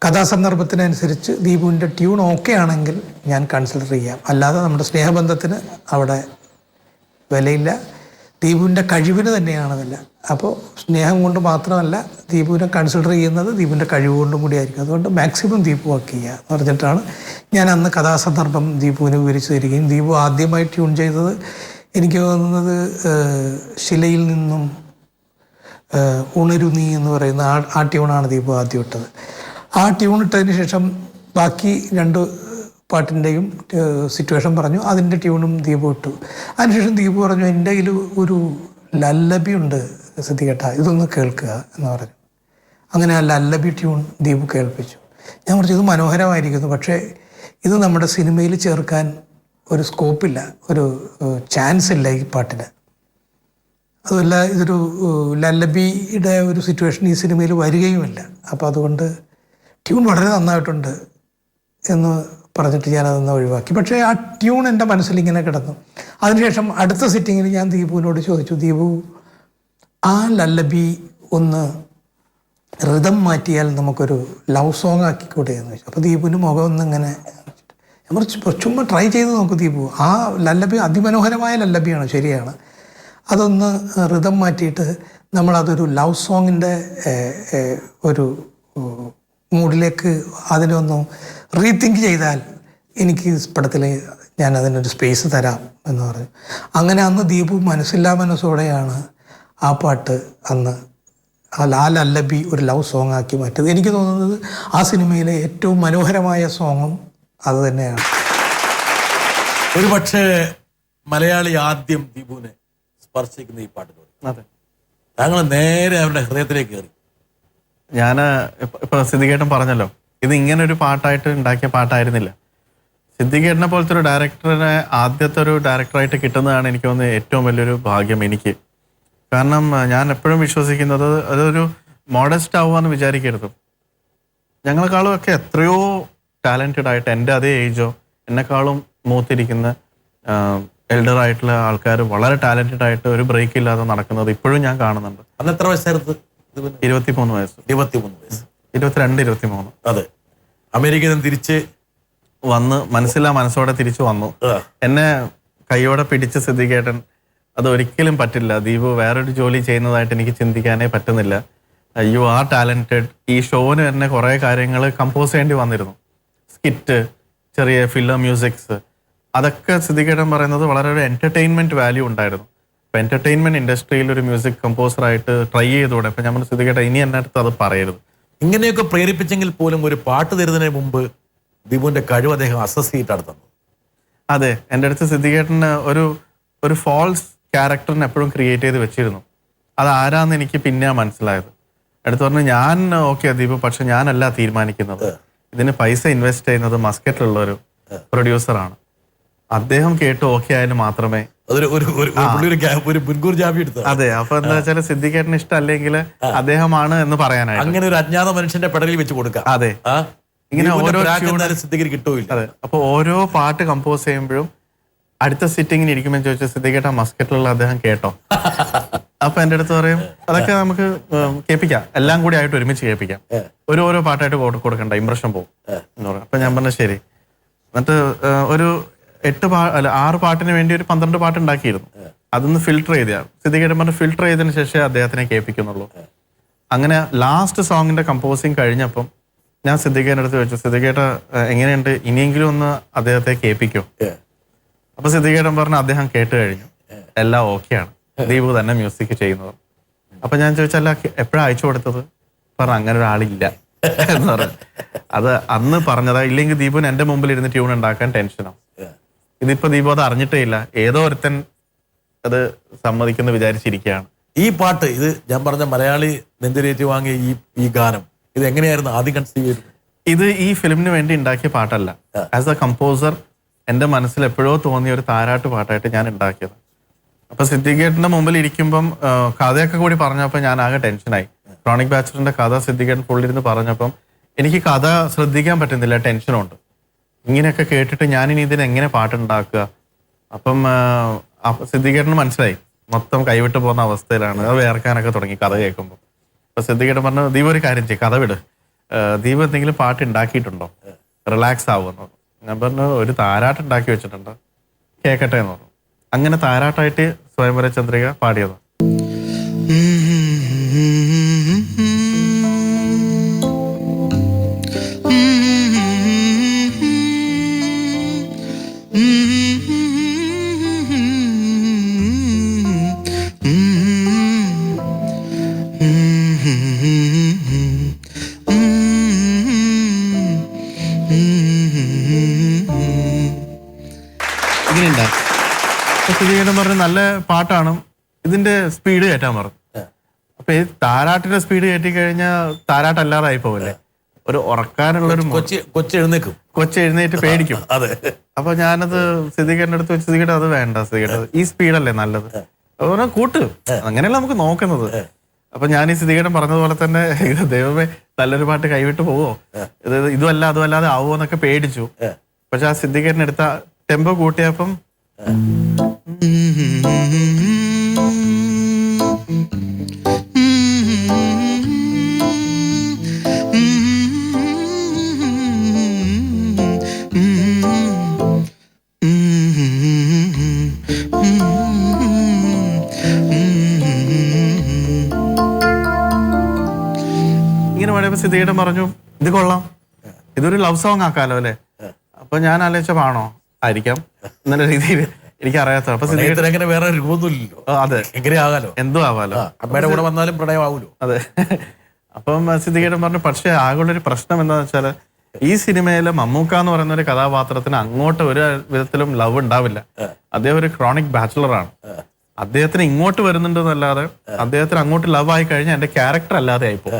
കഥാസന്ദർഭത്തിനനുസരിച്ച് ദീപുവിൻ്റെ ട്യൂൺ ഓക്കെ ആണെങ്കിൽ ഞാൻ കൺസിഡർ ചെയ്യാം, അല്ലാതെ നമ്മുടെ സ്നേഹബന്ധത്തിന് അവിടെ വിലയില്ല, ദീപുവിൻ്റെ കഴിവിന് തന്നെയാണ് വില. അപ്പോൾ സ്നേഹം കൊണ്ട് മാത്രമല്ല ദീപുവിനെ കൺസിഡർ ചെയ്യുന്നത് ദീപുവിൻ്റെ കഴിവ് കൊണ്ടും കൂടി ആയിരിക്കും. അതുകൊണ്ട് മാക്സിമം ദീപു വർക്ക് ചെയ്യുക എന്ന് പറഞ്ഞിട്ടാണ് ഞാൻ അന്ന് കഥാസന്ദർഭം ദീപുവിന് വിവരിച്ചു തരികയും ദീപു ആദ്യമായി ട്യൂൺ ചെയ്തത് എനിക്ക് തോന്നുന്നത് ശിലയിൽ നിന്നും ഉണരു നീ എന്ന് പറയുന്ന ആ ട്യൂണാണ് ദീപു ആദ്യം ഇട്ടത്. ആ ട്യൂൺ ഇട്ടതിന് ശേഷം ബാക്കി 2 പാട്ടിൻ്റെയും സിറ്റുവേഷൻ പറഞ്ഞു, അതിൻ്റെ ട്യൂണും ദീപു ഇട്ടു. അതിനുശേഷം ദീപു പറഞ്ഞു, എൻ്റെ കയ്യിൽ ഒരു ലല്ലബി ഉണ്ട് സിദ്ദിഖേട്ട, ഇതൊന്ന് കേൾക്കുക എന്ന് പറഞ്ഞു. അങ്ങനെ ആ ലല്ലബി ട്യൂൺ ദീപു കേൾപ്പിച്ചു. ഞാൻ പറഞ്ഞു, ഇത് മനോഹരമായിരിക്കുന്നു, പക്ഷേ ഇത് നമ്മുടെ സിനിമയിൽ ചേർക്കാൻ ഒരു സ്കോപ്പില്ല, ഒരു ചാൻസ് ഇല്ല ഈ പാട്ടിന്. അതുമല്ല ഇതൊരു ലല്ലബിയുടെ ഒരു സിറ്റുവേഷൻ ഈ സിനിമയിൽ വരികയുമില്ല. അപ്പോൾ അതുകൊണ്ട് ട്യൂൺ വളരെ നന്നായിട്ടുണ്ട് എന്ന് പറഞ്ഞിട്ട് ഞാനതൊന്ന് ഒഴിവാക്കി. പക്ഷേ ആ ട്യൂൺ എൻ്റെ മനസ്സിലിങ്ങനെ കിടന്നു. അതിനുശേഷം അടുത്ത സിറ്റിങ്ങിൽ ഞാൻ ദീപുവിനോട് ചോദിച്ചു, ദീപു ആ ലല്ലബി ഒന്ന് റിതം മാറ്റിയാൽ നമുക്കൊരു ലവ് സോങ് ആക്കിക്കൂടെ എന്ന് ചോദിച്ചു. അപ്പോൾ ദീപുവിന് മുഖം ഒന്നിങ്ങനെ, ഞാൻ പറഞ്ഞു ചുമ്മാ ട്രൈ ചെയ്ത് നോക്കൂ ദീപു, ആ ലല്ലബി അതിമനോഹരമായ ലല്ലബിയാണ്, ശരിയാണ്, അതൊന്ന് റിതം മാറ്റിയിട്ട് നമ്മളതൊരു ലവ് സോങ്ങിൻ്റെ ഒരു മൂഡിലേക്ക് അതിനൊന്ന് റീതിങ്ക് ചെയ്താൽ എനിക്ക് പടത്തിൽ ഞാൻ അതിനൊരു സ്പേസ് തരാം എന്ന് പറഞ്ഞു. അങ്ങനെ അന്ന് ദീപു മനസ്സില്ലാ മനസ്സോടെയാണ് ആ പാട്ട് അന്ന് ആ ലല്ലബി ഒരു ലവ് സോങ് ആക്കി മാറ്റിയത്. എനിക്ക് തോന്നുന്നത് ആ സിനിമയിലെ ഏറ്റവും മനോഹരമായ സോങ്ങും അത് തന്നെയാണ്. ഒരു പക്ഷേ മലയാളി ആദ്യം ദീപുവിനെ സ്പർശിക്കുന്ന ഈ പാട്ടിലൂടെ. അതെ, താങ്കൾ നേരെ അവരുടെ ഹൃദയത്തിലേക്ക് കയറി. ഞാൻ ഇപ്പൊ സിദ്ദിഖേട്ടൻ പറഞ്ഞല്ലോ, ഇത് ഇങ്ങനെ ഒരു പാട്ടായിട്ട് ഉണ്ടാക്കിയ പാട്ടായിരുന്നില്ല. സിദ്ദിഖേട്ടനെ പോലത്തെ ഒരു ഡയറക്ടറിനെ ആദ്യത്തെ ഒരു ഡയറക്ടറായിട്ട് കിട്ടുന്നതാണ് എനിക്ക് തോന്നുന്നത് ഏറ്റവും വലിയൊരു ഭാഗ്യം എനിക്ക്. കാരണം ഞാൻ എപ്പോഴും വിശ്വസിക്കുന്നത് അതൊരു മോഡസ്റ്റ് ആവുകയെന്ന് വിചാരിക്കരുത്. ഞങ്ങളെക്കാളും ഒക്കെ എത്രയോ ടാലൻറ്റഡ് ആയിട്ട്, എൻ്റെ അതേ ഏജോ എന്നെക്കാളും മൂത്തിരിക്കുന്ന എൽഡർ ആയിട്ടുള്ള ആൾക്കാർ വളരെ ടാലൻറ്റഡ് ആയിട്ട് ഒരു ബ്രേക്ക് ഇല്ലാതെ നടക്കുന്നത് ഇപ്പോഴും ഞാൻ കാണുന്നുണ്ട്. അന്ന് എത്ര വയസ്സായിരുന്നു? 23 വയസ്സ്. 23 വയസ്സ്. 22-23. അതെ. അമേരിക്കയിൽ നിന്ന് തിരിച്ച് വന്ന് മനസ്സോടെ തിരിച്ചു വന്നു. എന്നെ കൈയോടെ പിടിച്ച് സിദ്ദിഖേട്ടൻ, അത് ഒരിക്കലും പറ്റില്ല ദീപു, വേറൊരു ജോലി ചെയ്യുന്നതായിട്ട് എനിക്ക് ചിന്തിക്കാനേ പറ്റുന്നില്ല, യു ആർ ടാലൻറ്റഡ്. ഈ ഷോന് തന്നെ കുറേ കാര്യങ്ങൾ കമ്പോസ് ചെയ്യേണ്ടി വന്നിരുന്നു, സ്കിറ്റ്, ചെറിയ ഫില്ലർ മ്യൂസിക്സ്, അതൊക്കെ സിദ്ദിഖേട്ടൻ പറയുന്നത് വളരെ ഒരു എൻ്റർടൈൻമെൻറ്റ് വാല്യൂ ഉണ്ടായിരുന്നു. അപ്പോൾ എൻ്റർടൈൻമെൻറ്റ് ഇൻഡസ്ട്രിയിൽ ഒരു മ്യൂസിക് കമ്പോസറായിട്ട് ട്രൈ ചെയ്തുകൂടെ? അപ്പം നമ്മൾ സിദ്ദിഖേട്ടൻ ഇനി എൻ്റെ അടുത്ത് അത് പറയരുത്. ഇങ്ങനെയൊക്കെ പ്രേരിപ്പിച്ചെങ്കിൽ പോലും ഒരു പാട്ട് തരുന്നതിന് മുമ്പ് ദീപുവിന്റെ കഴിവ് അദ്ദേഹം അസസ് ചെയ്തിട്ടാണ് തന്നത്. അതെ, എൻ്റെ അടുത്ത് സിദ്ദിഖേട്ടന് ഒരു ഫോൾസ് ക്യാരക്ടറിനെ എപ്പോഴും ക്രിയേറ്റ് ചെയ്ത് വെച്ചിരുന്നു. അത് ആരാന്ന് എനിക്ക് പിന്നെയാണ് മനസ്സിലായത്. എടുത്തു പറഞ്ഞു, ഞാൻ ഓക്കെ ദീപു, പക്ഷെ ഞാനല്ല തീരുമാനിക്കുന്നത്, ഇതിന് പൈസ ഇൻവെസ്റ്റ് ചെയ്യുന്നത് മസ്കറ്റിലുള്ള ഒരു പ്രൊഡ്യൂസറാണ്, അദ്ദേഹം കേട്ട് ഓക്കെ ആയാലും മാത്രമേ. ഒരു മുൻകൂർ ജാമ്യം എടുത്തു. അതെ, അപ്പൊ എന്താ വെച്ചാൽ സിദ്ദിഖേട്ടന് ഇഷ്ടമല്ലെങ്കിൽ അദ്ദേഹമാണ് എന്ന് പറയാനായിട്ട് അങ്ങനെ ഒരു അജ്ഞാത മനുഷ്യന്റെ പെടലിൽ വെച്ച് കൊടുക്കാം. അതെ, ഇങ്ങനെ ഓരോ സിദ്ദിഖിന് കിട്ടൂല. അതെ, അപ്പൊ ഓരോ പാട്ട് കമ്പോസ് ചെയ്യുമ്പോഴും അടുത്ത സിറ്റിങ്ങിന് ഇരിക്കുമ്പോൾ ചോദിച്ചാൽ സിദ്ദിഖേട്ട മസ്കറ്റിലുള്ള അദ്ദേഹം കേട്ടോ? അപ്പൊ എൻ്റെ അടുത്ത് പറയും, അതൊക്കെ നമുക്ക് കേൾപ്പിക്കാം, എല്ലാം കൂടി ആയിട്ട് ഒരുമിച്ച് കേൾപ്പിക്കാം, ഓരോ പാട്ടായിട്ട് കൊടുക്കണ്ട, ഇംപ്രഷൻ പോകും എന്ന് പറയും. അപ്പൊ ഞാൻ പറഞ്ഞ ശരി. എന്നിട്ട് ഒരു 6 പാട്ടിന് വേണ്ടി ഒരു 12 പാട്ട് ഉണ്ടാക്കിയിരുന്നു. അതൊന്ന് ഫിൽട്ടർ ചെയ്ത സിദ്ദിഖേട്ടൻ പറഞ്ഞ് ഫിൽട്ടർ ചെയ്തതിന് ശേഷം അദ്ദേഹത്തിനെ കേൾപ്പിക്കുന്നുള്ളൂ. അങ്ങനെ ലാസ്റ്റ് സോങ്ങിന്റെ കമ്പോസിങ് കഴിഞ്ഞപ്പം ഞാൻ സിദ്ദിഖേൻ്റെ അടുത്ത് ചോദിച്ചു, സിദ്ദിഖേട്ട എങ്ങനെയുണ്ട്, ഇനിയെങ്കിലും ഒന്ന് അദ്ദേഹത്തെ കേൾപ്പിക്കോ? അപ്പൊ സിദ്ദിഖേട്ടൻ പറഞ്ഞു അദ്ദേഹം കേട്ട് കഴിഞ്ഞു, എല്ലാം ഓക്കെയാണ്, ദീപു തന്നെ മ്യൂസിക് ചെയ്യുന്നത്. അപ്പൊ ഞാൻ ചോദിച്ചല്ല എപ്പോഴാണ് അയച്ചു കൊടുത്തത്? പറഞ്ഞു അങ്ങനെ ഒരാളില്ല എന്ന് പറഞ്ഞു. അത് അന്ന് പറഞ്ഞതാ, ഇല്ലെങ്കിൽ ദീപുവിന് എന്റെ മുമ്പിൽ ഇരുന്ന് ട്യൂൺ ഉണ്ടാക്കാൻ ടെൻഷനോ. ഇതിപ്പോ ദീപു അത് അറിഞ്ഞിട്ടേ ഇല്ല, ഏതോ ഒരുത്തൻ അത് സമ്മതിക്കുന്നു വിചാരിച്ചിരിക്കുകയാണ്. ഈ പാട്ട്, ഇത് ഞാൻ പറഞ്ഞ മലയാളി നെഞ്ചിലേറ്റി വാങ്ങിയ ഈ ഗാനം, ഇത് എങ്ങനെയായിരുന്നു ആദ്യം കൺസീവ് ചെയ്തത്? ഇത് ഈ ഫിലിമിന് വേണ്ടി ഉണ്ടാക്കിയ പാട്ടല്ല. ആസ് എ കമ്പോസർ എൻ്റെ മനസ്സിൽ എപ്പോഴോ തോന്നിയ ഒരു താരാട്ട് പാട്ടായിട്ട് ഞാൻ ഉണ്ടാക്കിയത്. അപ്പൊ സിദ്ദിഖേട്ടന്റെ മുമ്പിൽ ഇരിക്കുമ്പം കഥയൊക്കെ കൂടി പറഞ്ഞപ്പോൾ ഞാൻ ആകെ ടെൻഷനായി. ക്രോണിക് ബാച്ചലറിന്റെ കഥ സിദ്ദിഖേട്ടൻ ഫുള്ളിരുന്ന് പറഞ്ഞപ്പം എനിക്ക് കഥ ശ്രദ്ധിക്കാൻ പറ്റുന്നില്ല, ടെൻഷനുണ്ട്. ഇങ്ങനെയൊക്കെ കേട്ടിട്ട് ഞാനിനി ഇതിന് എങ്ങനെ പാട്ടുണ്ടാക്കുക? അപ്പം സിദ്ദിഖേട്ടന് മനസ്സിലായി മൊത്തം കൈവിട്ട് പോകുന്ന അവസ്ഥയിലാണ്. അത് വേർക്കാനൊക്കെ തുടങ്ങി കഥ കേൾക്കുമ്പോൾ. അപ്പൊ സിദ്ദിഖേട്ടൻ പറഞ്ഞു, ദീപ് ഒരു കാര്യം ചെയ്യും, കഥ വിട്, ദീപ് എന്തെങ്കിലും പാട്ട് ഉണ്ടാക്കിയിട്ടുണ്ടോ, റിലാക്സ് ആവുമെന്ന് പറഞ്ഞു. ഞാൻ പറഞ്ഞു ഒരു താരാട്ട് ഉണ്ടാക്കി വെച്ചിട്ടുണ്ട്, കേൾക്കട്ടെ എന്ന് പറഞ്ഞു. അങ്ങനെ താരാട്ടായിട്ട് സ്വയംവര ചന്ദ്രിക പാടിയത്. സിദ്ദിഖേട്ടൻ പറഞ്ഞു നല്ല പാട്ടാണ്, ഇതിന്റെ സ്പീഡ് കയറ്റാൻ പറഞ്ഞു. അപ്പൊ ഈ താരാട്ടിന്റെ സ്പീഡ് കയറ്റി കഴിഞ്ഞാൽ താരാട്ടല്ലാതായി പോകല്ലേ, ഒരു ഉറക്കാനുള്ളൊരു കൊച്ചെഴുന്നേറ്റ് പേടിക്കും. അതെ. അപ്പൊ ഞാനത് സിദ്ദിഖേട്ടൻ്റെ അടുത്ത് വെച്ച്, സിദ്ദിഖേട്ടൻ അത് വേണ്ട, സിദ്ദിഖേട്ടൻ ഈ സ്പീഡല്ലേ നല്ലത്, അതുപോലെ കൂട്ട്, അങ്ങനെയല്ല നമുക്ക് നോക്കുന്നത്. അപ്പൊ ഞാൻ ഈ സിദ്ദിഖേട്ടൻ പറഞ്ഞതുപോലെ തന്നെ ഇത് ദൈവമേ നല്ലൊരു പാട്ട് കൈവിട്ട് പോവോ, ഇതുമല്ല അതുമല്ലാതെ ആവുമോ എന്നൊക്കെ പേടിച്ചു. പക്ഷെ ആ സിദ്ദിഖേട്ടൻ എടുത്ത ടെമ്പോ കൂട്ടിയപ്പം ഇങ്ങനെ പാടിയപ്പോ സിദ്ദിഖേട്ടൻ പറഞ്ഞു ഇത് കൊള്ളാം, ഇതൊരു ലവ് സോങ് ആക്കാലോ അല്ലെ. അപ്പൊ ഞാൻ ആലോചിച്ചപ്പാണോ ആയിരിക്കാം എന്നുള്ള രീതിയിൽ എനിക്ക് അറിയാത്ത. അപ്പൊ സിദ്ദിഖേട്ടൻ വേറെ രൂപമൊന്നുമില്ലല്ലോ, അതെ, എങ്ങനെ ആകാലോ, എന്തോ ആവാലോ, അമ്മയുടെ കൂടെ വന്നാലും പ്രണയമാവൂലോ. അതെ. അപ്പം സിദ്ദിഖേട്ടൻ പറഞ്ഞു പക്ഷെ ആകെയുള്ളൊരു പ്രശ്നം എന്താന്ന് വെച്ചാല് ഈ സിനിമയിലെ മമ്മൂക്ക എന്ന് പറയുന്ന ഒരു കഥാപാത്രത്തിന് അങ്ങോട്ട് ഒരു വിധത്തിലും ലവ് ഉണ്ടാവില്ല. അദ്ദേഹം ഒരു ക്രോണിക് ബാച്ചിലറാണ്. അദ്ദേഹത്തിന് ഇങ്ങോട്ട് വരുന്നുണ്ടെന്നല്ലാതെ അദ്ദേഹത്തിന് അങ്ങോട്ട് ലവ് ആയി കഴിഞ്ഞാൽ എന്റെ ക്യാരക്ടർ അല്ലാതെ ആയിപ്പോ,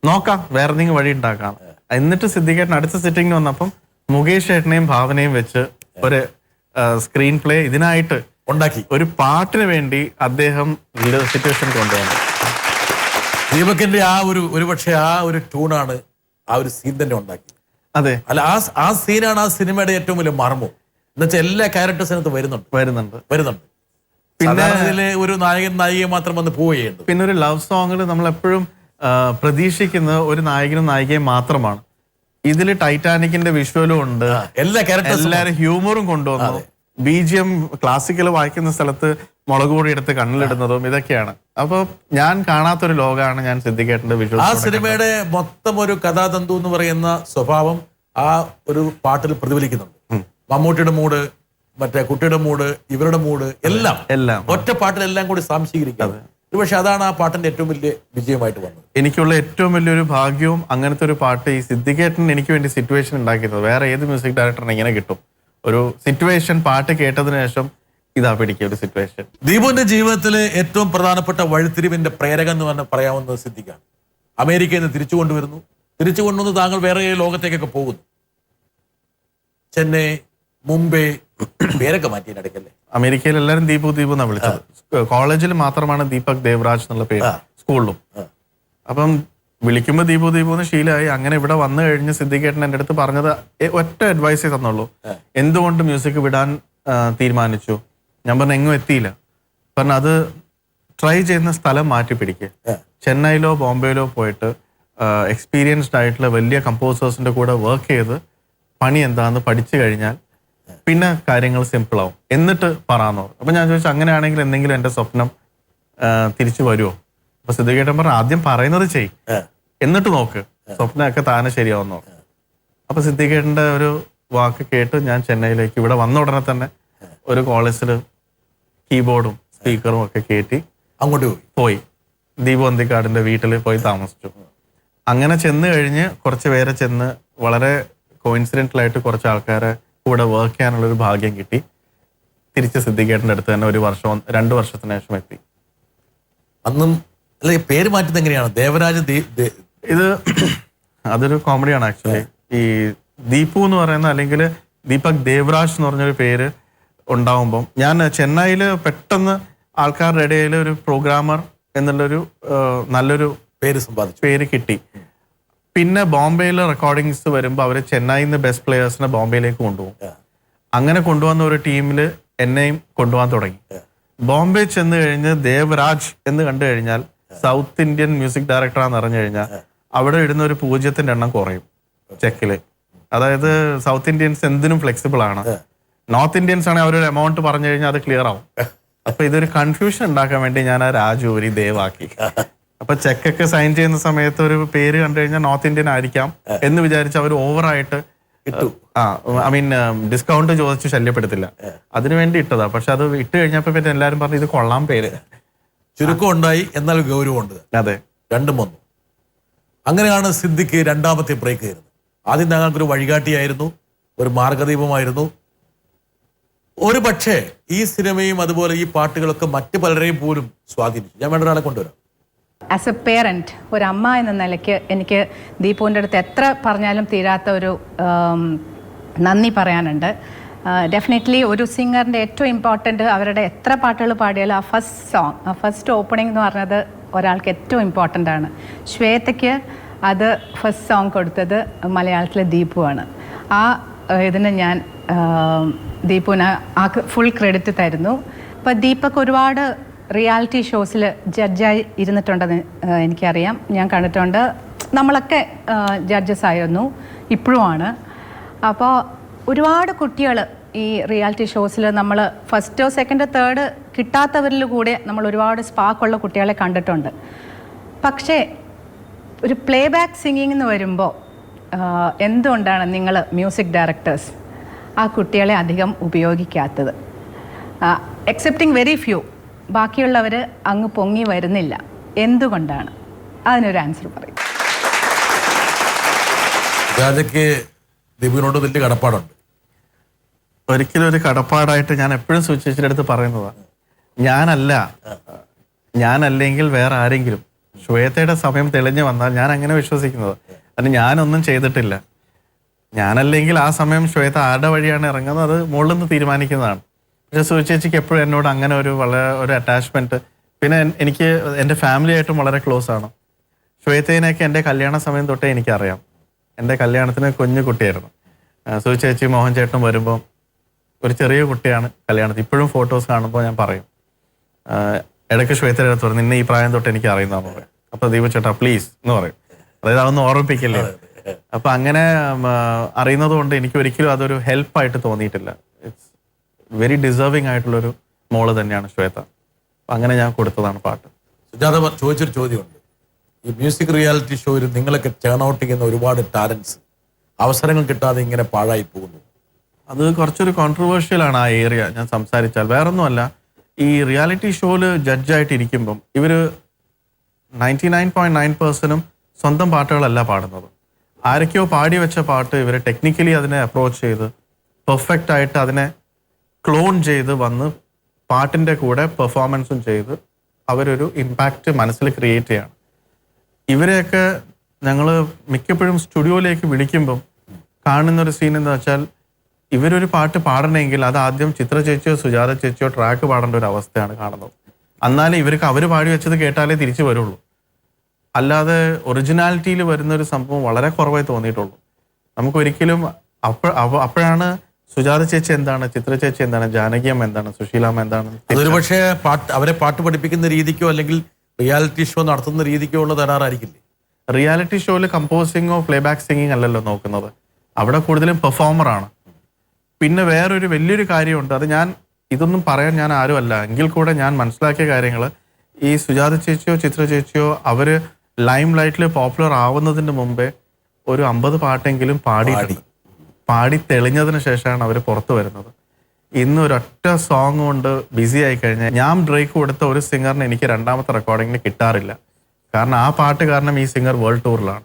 നോക്കാം വേറെ എന്തെങ്കിലും വഴി ഉണ്ടാക്കാം. എന്നിട്ട് സിദ്ദിഖേട്ടൻ അടുത്ത സിറ്റിംഗ് വന്നപ്പം മുകേഷ് ഏട്ടനെയും ഭാവനയും വെച്ച് ഒരു സ്ക്രീൻ പ്ലേ ഇതിനായിട്ട് ഉണ്ടാക്കി, ഒരു പാട്ടിന് വേണ്ടി അദ്ദേഹം സിറ്റുവേഷൻ കൊണ്ടുവന്നു. ദീപകിന്റെ ആ ഒരു പക്ഷേ ആ ഒരു ട്യൂണാണ് ആ ഒരു സീൻ തന്നെ ഉണ്ടാക്കി. അതെ, അല്ല ആ സീനാണ് ആ സിനിമയുടെ ഏറ്റവും വലിയ മർമ്മം. എന്നുവെച്ചാൽ എല്ലാ ക്യാരക്ടേഴ്സിനകത്ത് വരുന്നുണ്ട്. പിന്നെ ഇതിലെ ഒരു നായകൻ നായികയെ മാത്രം വന്ന് പോവുകയുണ്ട്. പിന്നെ ഒരു ലവ് സോങ്ങിൽ നമ്മൾ എപ്പോഴും പ്രതീക്ഷിക്കുന്ന ഒരു നായകനും നായികയും മാത്രമാണ്. ഇതില് ടൈറ്റാനിക്കിന്റെ വിഷ്വലും ഉണ്ട്, എല്ലാരും ഹ്യൂമറും കൊണ്ടുവന്നു. BGM ക്ലാസിക്കൽ വായിക്കുന്ന സ്ഥലത്ത് മുളക് പൊടി എടുത്ത് കണ്ണിലിടുന്നതും ഇതൊക്കെയാണ്. അപ്പൊ ഞാൻ കാണാത്തൊരു ലോകമാണ് ഞാൻ സിദ്ദിഖേട്ടന്റെ വിഷ്വൽ. ആ സിനിമയുടെ മൊത്തം ഒരു കഥാതന്തു എന്ന് പറയുന്ന സ്വഭാവം ആ ഒരു പാട്ടിൽ പ്രതിഫലിക്കുന്നുണ്ട്. മമ്മൂട്ടിയുടെ മൂഡ്, മറ്റേ കുട്ടിയുടെ മൂഡ്, ഇവരുടെ മൂഡ് എല്ലാം ഒറ്റ പാട്ടിലെല്ലാം കൂടി സാംശീകരിക്കുന്നത്. പക്ഷെ അതാണ് ആ പാട്ടിന്റെ ഏറ്റവും വലിയ വിജയമായിട്ട് വന്നത്. എനിക്കുള്ള ഏറ്റവും വലിയൊരു ഭാഗ്യവും അങ്ങനത്തെ ഒരു പാട്ട് ഈ സിദ്ദിഖേട്ടൻ എനിക്ക് വേണ്ടി സിറ്റുവേഷൻ ഉണ്ടാക്കിയത് വേറെ ഏത് മ്യൂസിക് ഡയറക്ടറിന് ഇങ്ങനെ കിട്ടും. ഒരു സിറ്റുവേഷൻ പാട്ട് കേട്ടതിന് ശേഷം ഇതാ പിടിക്കുക ഒരു സിറ്റുവേഷൻ. ദീപുവിന്റെ ജീവിതത്തിലെ ഏറ്റവും പ്രധാനപ്പെട്ട വഴിത്തിരിവിന്റെ പ്രേരകം എന്ന് പറയാവുന്നത് സിദ്ദിഖാണ്. അമേരിക്കയിൽ നിന്ന് തിരിച്ചു കൊണ്ടുവന്ന് താങ്കൾ വേറെ ലോകത്തേക്കൊക്കെ പോകുന്നു. ചെന്നൈ, മുംബൈ, പേരൊക്കെ മാറ്റിയല്ലേ. അമേരിക്കയിൽ എല്ലാവരും ദീപു എന്നാണ് വിളിച്ചത്. കോളേജിൽ മാത്രമാണ് ദീപക് ദേവരാജ് എന്നുള്ള പേര്, സ്കൂളിലും. അപ്പം വിളിക്കുമ്പോൾ ദീപു എന്ന് ശീലമായി. അങ്ങനെ ഇവിടെ വന്നു കഴിഞ്ഞ് സിദ്ദിഖേട്ടൻ എൻ്റെ അടുത്ത് പറഞ്ഞത് ഒറ്റ അഡ്വൈസേ തന്നുള്ളൂ, എന്തുകൊണ്ട് മ്യൂസിക് വിടാൻ തീരുമാനിച്ചു? ഞാൻ പറഞ്ഞു എങ്ങും എത്തിയില്ല. പറഞ്ഞു അത് ട്രൈ ചെയ്യുന്ന സ്ഥലം മാറ്റി പിടിക്കുക. ചെന്നൈയിലോ ബോംബെയിലോ പോയിട്ട് എക്സ്പീരിയൻസ്ഡ് ആയിട്ടുള്ള വലിയ കമ്പോസേഴ്സിന്റെ കൂടെ വർക്ക് ചെയ്ത് പണി എന്താണെന്ന് പഠിച്ചു കഴിഞ്ഞാൽ പിന്നെ കാര്യങ്ങൾ സിമ്പിളാവും, എന്നിട്ട് പറയാന്ന് പറഞ്ഞു. അപ്പൊ ഞാൻ ചോദിച്ചു അങ്ങനെയാണെങ്കിൽ എന്തെങ്കിലും എൻ്റെ സ്വപ്നം തിരിച്ചു വരുമോ? അപ്പൊ സിദ്ദിഖേട്ടൻ പറഞ്ഞു ആദ്യം പറയുന്നത് ചെയ്, എന്നിട്ട് നോക്ക്, സ്വപ്നമൊക്കെ താനെ ശരിയാവുന്നു. അപ്പൊ സിദ്ദിഖേട്ടന്റെ ഒരു വാക്ക് കേട്ട് ഞാൻ ചെന്നൈയിലേക്ക് ഇവിടെ വന്ന ഉടനെ തന്നെ ഒരു കോളേജിൽ കീബോർഡും സ്പീക്കറും ഒക്കെ കയറ്റി അങ്ങോട്ട് പോയി ദീപു അന്തിക്കാടിന്റെ വീട്ടിൽ പോയി താമസിച്ചു. അങ്ങനെ ചെന്ന് കഴിഞ്ഞ് കുറച്ച് പേരെ ചെന്ന് വളരെ കോയിൻസിഡന്റലായിട്ട് കുറച്ച് ആൾക്കാരെ കൂടെ വർക്ക് ചെയ്യാനുള്ളൊരു ഭാഗ്യം കിട്ടി. തിരിച്ച് സിദ്ദിഖേട്ടൻ്റെ അടുത്ത് തന്നെ 2 വർഷത്തിന് ശേഷം എത്തി. അന്നും അല്ല, പേര് മാറ്റുന്നത് എങ്ങനെയാണ്? ദേവരാജ് ഇത് അതൊരു കോമഡിയാണ് ആക്ച്വലി. ഈ ദീപു എന്ന് പറയുന്ന അല്ലെങ്കിൽ ദീപക് ദേവരാജ് എന്ന് പറഞ്ഞൊരു പേര് ഉണ്ടാവുമ്പം ഞാൻ ചെന്നൈയിൽ പെട്ടെന്ന് ആൾക്കാരുടെ ഇടയിൽ ഒരു പ്രോഗ്രാമർ എന്നുള്ളൊരു നല്ലൊരു പേര് കിട്ടി. പിന്നെ ബോംബെയിൽ റെക്കോർഡിങ്സ് വരുമ്പോൾ അവർ ചെന്നൈയിൽ നിന്ന് ബെസ്റ്റ് പ്ലേയേഴ്സിനെ ബോംബെയിലേക്ക് കൊണ്ടുപോകും. അങ്ങനെ കൊണ്ടുവന്ന ഒരു ടീമിൽ എന്നെയും കൊണ്ടുപോകാൻ തുടങ്ങി. ബോംബെ ചെന്ന് കഴിഞ്ഞ് ദേവരാജ് എന്ന് കണ്ടു കഴിഞ്ഞാൽ സൗത്ത് ഇന്ത്യൻ മ്യൂസിക് ഡയറക്ടറാന്ന് അറിഞ്ഞു കഴിഞ്ഞാൽ അവിടെ ഇടുന്ന ഒരു 0 എണ്ണം കുറയും ചെക്കില്. അതായത് സൗത്ത് ഇന്ത്യൻസ് എന്തിനും ഫ്ലെക്സിബിൾ ആണ്. നോർത്ത് ഇന്ത്യൻസ് ആണെങ്കിൽ അവരൊരു എമൗണ്ട് പറഞ്ഞു കഴിഞ്ഞാൽ അത് ക്ലിയർ ആവും. അപ്പൊ ഇതൊരു കൺഫ്യൂഷൻ ഉണ്ടാക്കാൻ വേണ്ടി ഞാൻ ആ രാജു ഒരു ദേവാക്കി. അപ്പൊ ചെക്കൊക്കെ സൈൻ ചെയ്യുന്ന സമയത്ത് ഒരു പേര് കണ്ടു കഴിഞ്ഞാൽ നോർത്ത് ഇന്ത്യൻ ആയിരിക്കാം എന്ന് വിചാരിച്ച് അവർ ഓവറായിട്ട് ഡിസ്കൗണ്ട് ചോദിച്ച് ശല്യപ്പെടുത്തില്ല, അതിനുവേണ്ടി ഇട്ടതാ. പക്ഷെ അത് ഇട്ട് കഴിഞ്ഞപ്പോ പിന്നെ എല്ലാരും പറഞ്ഞു ഇത് കൊള്ളാം പേര്. ചുരുക്കം ഉണ്ടായി, എന്നാൽ ഗൗരവമുണ്ട്. അതെ, രണ്ടും വന്നു. അങ്ങനെയാണ് സിദ്ദിഖ് രണ്ടാമത്തെ ബ്രേക്ക് ചെയ്യുന്നത്. ആദ്യം ഞങ്ങൾക്കൊരു വഴികാട്ടിയായിരുന്നു, ഒരു മാർഗദീപമായിരുന്നു. ഒരു പക്ഷേ ഈ സിനിമയും അതുപോലെ ഈ പാട്ടുകളൊക്കെ മറ്റു പലരെയും പോലും സ്വാധീനിച്ചു. ഞാൻ വേണ്ട ഒരാളെ കൊണ്ടുവരാം. ആസ് എ പേരൻറ്റ്, ഒരമ്മ എന്ന നിലയ്ക്ക് എനിക്ക് ദീപുവിൻ്റെ അടുത്ത് എത്ര പറഞ്ഞാലും തീരാത്ത ഒരു നന്ദി പറയാനുണ്ട്. ഡെഫിനറ്റ്ലി ഒരു സിംഗറിൻ്റെ ഏറ്റവും ഇമ്പോർട്ടൻറ്റ്, അവരുടെ എത്ര പാട്ടുകൾ പാടിയാലും ആ ഫസ്റ്റ് സോങ്, ആ ഫസ്റ്റ് ഓപ്പണിംഗ് എന്ന് പറഞ്ഞത് ഒരാൾക്ക് ഏറ്റവും ഇമ്പോർട്ടൻ്റ് ആണ്. ശ്വേതയ്ക്ക് അത് ഫസ്റ്റ് സോങ് കൊടുത്തത് മലയാളത്തിലെ ദീപുവാണ്. ആ ഇതിന് ഞാൻ ദീപുവിന് ആ ഫുൾ ക്രെഡിറ്റ് തരുന്നു. അപ്പോൾ ദീപക് ഒരുപാട് റിയാലിറ്റി ഷോസിൽ ജഡ്ജായി ഇരുന്നിട്ടുണ്ടെന്ന് എനിക്കറിയാം, ഞാൻ കണ്ടിട്ടുണ്ട്. നമ്മളൊക്കെ ജഡ്ജസ് ആയിരുന്നു, ഇപ്പോഴുമാണ്. അപ്പോൾ ഒരുപാട് കുട്ടികൾ ഈ റിയാലിറ്റി ഷോസിൽ നമ്മൾ ഫസ്റ്റോ സെക്കൻഡോ തേർഡ് കിട്ടാത്തവരിൽ കൂടെ നമ്മൾ ഒരുപാട് സ്പാർക്കുള്ള കുട്ടികളെ കണ്ടിട്ടുണ്ട്. പക്ഷേ ഒരു പ്ലേ ബാക്ക് സിംഗിങ് എന്ന് വരുമ്പോൾ എന്തുകൊണ്ടാണ് നിങ്ങൾ മ്യൂസിക് ഡയറക്ടേഴ്സ് ആ കുട്ടികളെ അധികം ഉപയോഗിക്കാത്തത്? എക്സെപ്റ്റിംഗ് വെരി ഫ്യൂ, ബാക്കിയുള്ളവർ അങ്ങ് പൊങ്ങി വരുന്നില്ല, എന്തുകൊണ്ടാണ്? അതിനൊരു ആൻസർ പറയും. രാജയ്ക്ക് ദീപുവിനോട് വലിയ കടപ്പാടുണ്ട്. ഒരിക്കലും ഒരു കടപ്പാടായിട്ട് ഞാൻ എപ്പോഴും സൂചിച്ചിട്ട് അടുത്ത് പറയുന്നതാണ്, ഞാനല്ലെങ്കിൽ വേറെ ആരെങ്കിലും. ശ്വേതയുടെ സമയം തെളിഞ്ഞു വന്നാൽ ഞാൻ അങ്ങനെ വിശ്വസിക്കുന്നത്. അതിന് ഞാനൊന്നും ചെയ്തിട്ടില്ല. ഞാനല്ലെങ്കിൽ ആ സമയം ശ്വേത ആരുടെ വഴിയാണ് ഇറങ്ങുന്നത് അത് മുകളിൽ നിന്ന് തീരുമാനിക്കുന്നതാണ്. പക്ഷെ സുചേച്ചിക്ക് എപ്പോഴും എന്നോട് അങ്ങനെ ഒരു അറ്റാച്ച്മെന്റ്. പിന്നെ എനിക്ക് എൻ്റെ ഫാമിലിയായിട്ടും വളരെ ക്ലോസ് ആണ്. ശ്വേതേനെയൊക്കെ എൻ്റെ കല്യാണ സമയം തൊട്ടേ എനിക്കറിയാം. എൻ്റെ കല്യാണത്തിന് കുഞ്ഞു കുട്ടിയായിരുന്നു. സുചേച്ചി മോഹൻ ചേട്ടനും വരുമ്പോൾ ഒരു ചെറിയ കുട്ടിയാണ് കല്യാണത്തിൽ. ഇപ്പോഴും ഫോട്ടോസ് കാണുമ്പോൾ ഞാൻ പറയും, ഇടയ്ക്ക് ശ്വേതയുടെ അടുത്ത് പറയും, നിന്നെ ഈ പ്രായം തൊട്ട് എനിക്ക് അറിയുന്നതെന്ന് പറയും. അപ്പോൾ ദീപു ചേട്ടാ പ്ലീസ് എന്ന് പറയും. അതായത് അതൊന്നും ഓർമ്മിപ്പിക്കില്ലേ. അപ്പൊ അങ്ങനെ അറിയുന്നത് കൊണ്ട് എനിക്ക് ഒരിക്കലും അതൊരു ഹെൽപ്പായിട്ട് തോന്നിയിട്ടില്ല. ഇറ്റ്സ് വെരി ഡിസേർവിംഗ് ആയിട്ടുള്ളൊരു മോള് തന്നെയാണ് ശ്വേത. അപ്പൊ അങ്ങനെ ഞാൻ കൊടുത്തതാണ് പാട്ട്. സുജാത ചോദിച്ചൊരു ചോദ്യമുണ്ട്. ഈ മ്യൂസിക് റിയാലിറ്റി ഷോയിൽ നിങ്ങളൊക്കെ ടേൺ ഔട്ട് ചെയ്യുന്ന ഒരുപാട് ടാലൻസ് അവസരങ്ങൾ കിട്ടാതെ ഇങ്ങനെ പാഴായി പോകുന്നു. അത് കുറച്ചൊരു കോൺട്രവേഴ്ഷ്യലാണ് ആ ഏരിയ ഞാൻ സംസാരിച്ചാൽ. വേറൊന്നുമല്ല, ഈ റിയാലിറ്റി ഷോയിൽ ജഡ്ജായിട്ട് ഇരിക്കുമ്പം ഇവർ 99.9% സ്വന്തം പാട്ടുകളല്ല പാടുന്നത്. ആരൊക്കെയോ പാടി വെച്ച പാട്ട് ഇവർ ടെക്നിക്കലി അതിനെ അപ്രോച്ച് ചെയ്ത് പെർഫെക്റ്റ് ആയിട്ട് അതിനെ ക്ലോൺ ചെയ്ത് വന്ന് പാട്ടിൻ്റെ കൂടെ പെർഫോമൻസും ചെയ്ത് അവരൊരു ഇമ്പാക്റ്റ് മനസ്സിൽ ക്രിയേറ്റ് ചെയ്യാണ്. ഇവരെയൊക്കെ ഞങ്ങൾ മിക്കപ്പോഴും സ്റ്റുഡിയോയിലേക്ക് വിളിക്കുമ്പം കാണുന്നൊരു സീൻ എന്ന് വെച്ചാൽ, ഇവരൊരു പാട്ട് പാടണമെങ്കിൽ അത് ആദ്യം ചിത്ര ചേച്ചിയോ സുജാത ചേച്ചിയോ ട്രാക്ക് പാടേണ്ട ഒരു അവസ്ഥയാണ് കാണുന്നത്. എന്നാലേ ഇവർക്ക് അവർ പാടി വെച്ചത് കേട്ടാലേ തിരിച്ചു വരുള്ളൂ. അല്ലാതെ ഒറിജിനാലിറ്റിയിൽ വരുന്നൊരു സംഭവം വളരെ കുറവായി തോന്നിയിട്ടുള്ളൂ. നമുക്കൊരിക്കലും അപ്പോഴാണ് സുജാത ചേച്ചി എന്താണ്, ചിത്ര ചേച്ചി എന്താണ്, ജാനകിയമ്മ എന്താണ്, സുശീലാമ്മ എന്താണ്. അതൊരു പക്ഷേ അവരെ പാട്ട് പഠിപ്പിക്കുന്ന രീതിക്കോ അല്ലെങ്കിൽ റിയാലിറ്റി ഷോ നടത്തുന്ന രീതിക്കോ ഉള്ള തരാറായിരിക്കില്ലേ? റിയാലിറ്റി ഷോയിൽ കമ്പോസിങ്ങോ പ്ലേബാക്ക് സിംഗിങ് അല്ലല്ലോ നോക്കുന്നത്, അവിടെ കൂടുതലും പെർഫോമറാണ്. പിന്നെ വേറൊരു വലിയൊരു കാര്യമുണ്ട്, അത് ഇതൊന്നും പറയാൻ ഞാൻ ആരുമല്ല, എങ്കിൽ കൂടെ ഞാൻ മനസ്സിലാക്കിയ കാര്യങ്ങൾ, ഈ സുജാത ചേച്ചിയോ ചിത്ര ചേച്ചിയോ അവര് ലൈം ലൈറ്റിൽ പോപ്പുലർ ആവുന്നതിന് മുമ്പേ ഒരു 50 പാട്ടെങ്കിലും പാടി തെളിഞ്ഞതിന് ശേഷമാണ് അവർ പുറത്തു വരുന്നത്. ഇന്ന് ഒരൊറ്റ സോങ് കൊണ്ട് ബിസി ആയി കഴിഞ്ഞാൽ ഞാൻ ബ്രേക്ക് കൊടുത്ത ഒരു സിംഗറിന് എനിക്ക് രണ്ടാമത്തെ റെക്കോർഡിങ്ങിന് കിട്ടാറില്ല. കാരണം ആ പാട്ട് കാരണം ഈ സിംഗർ വേൾഡ് ടൂറിലാണ്.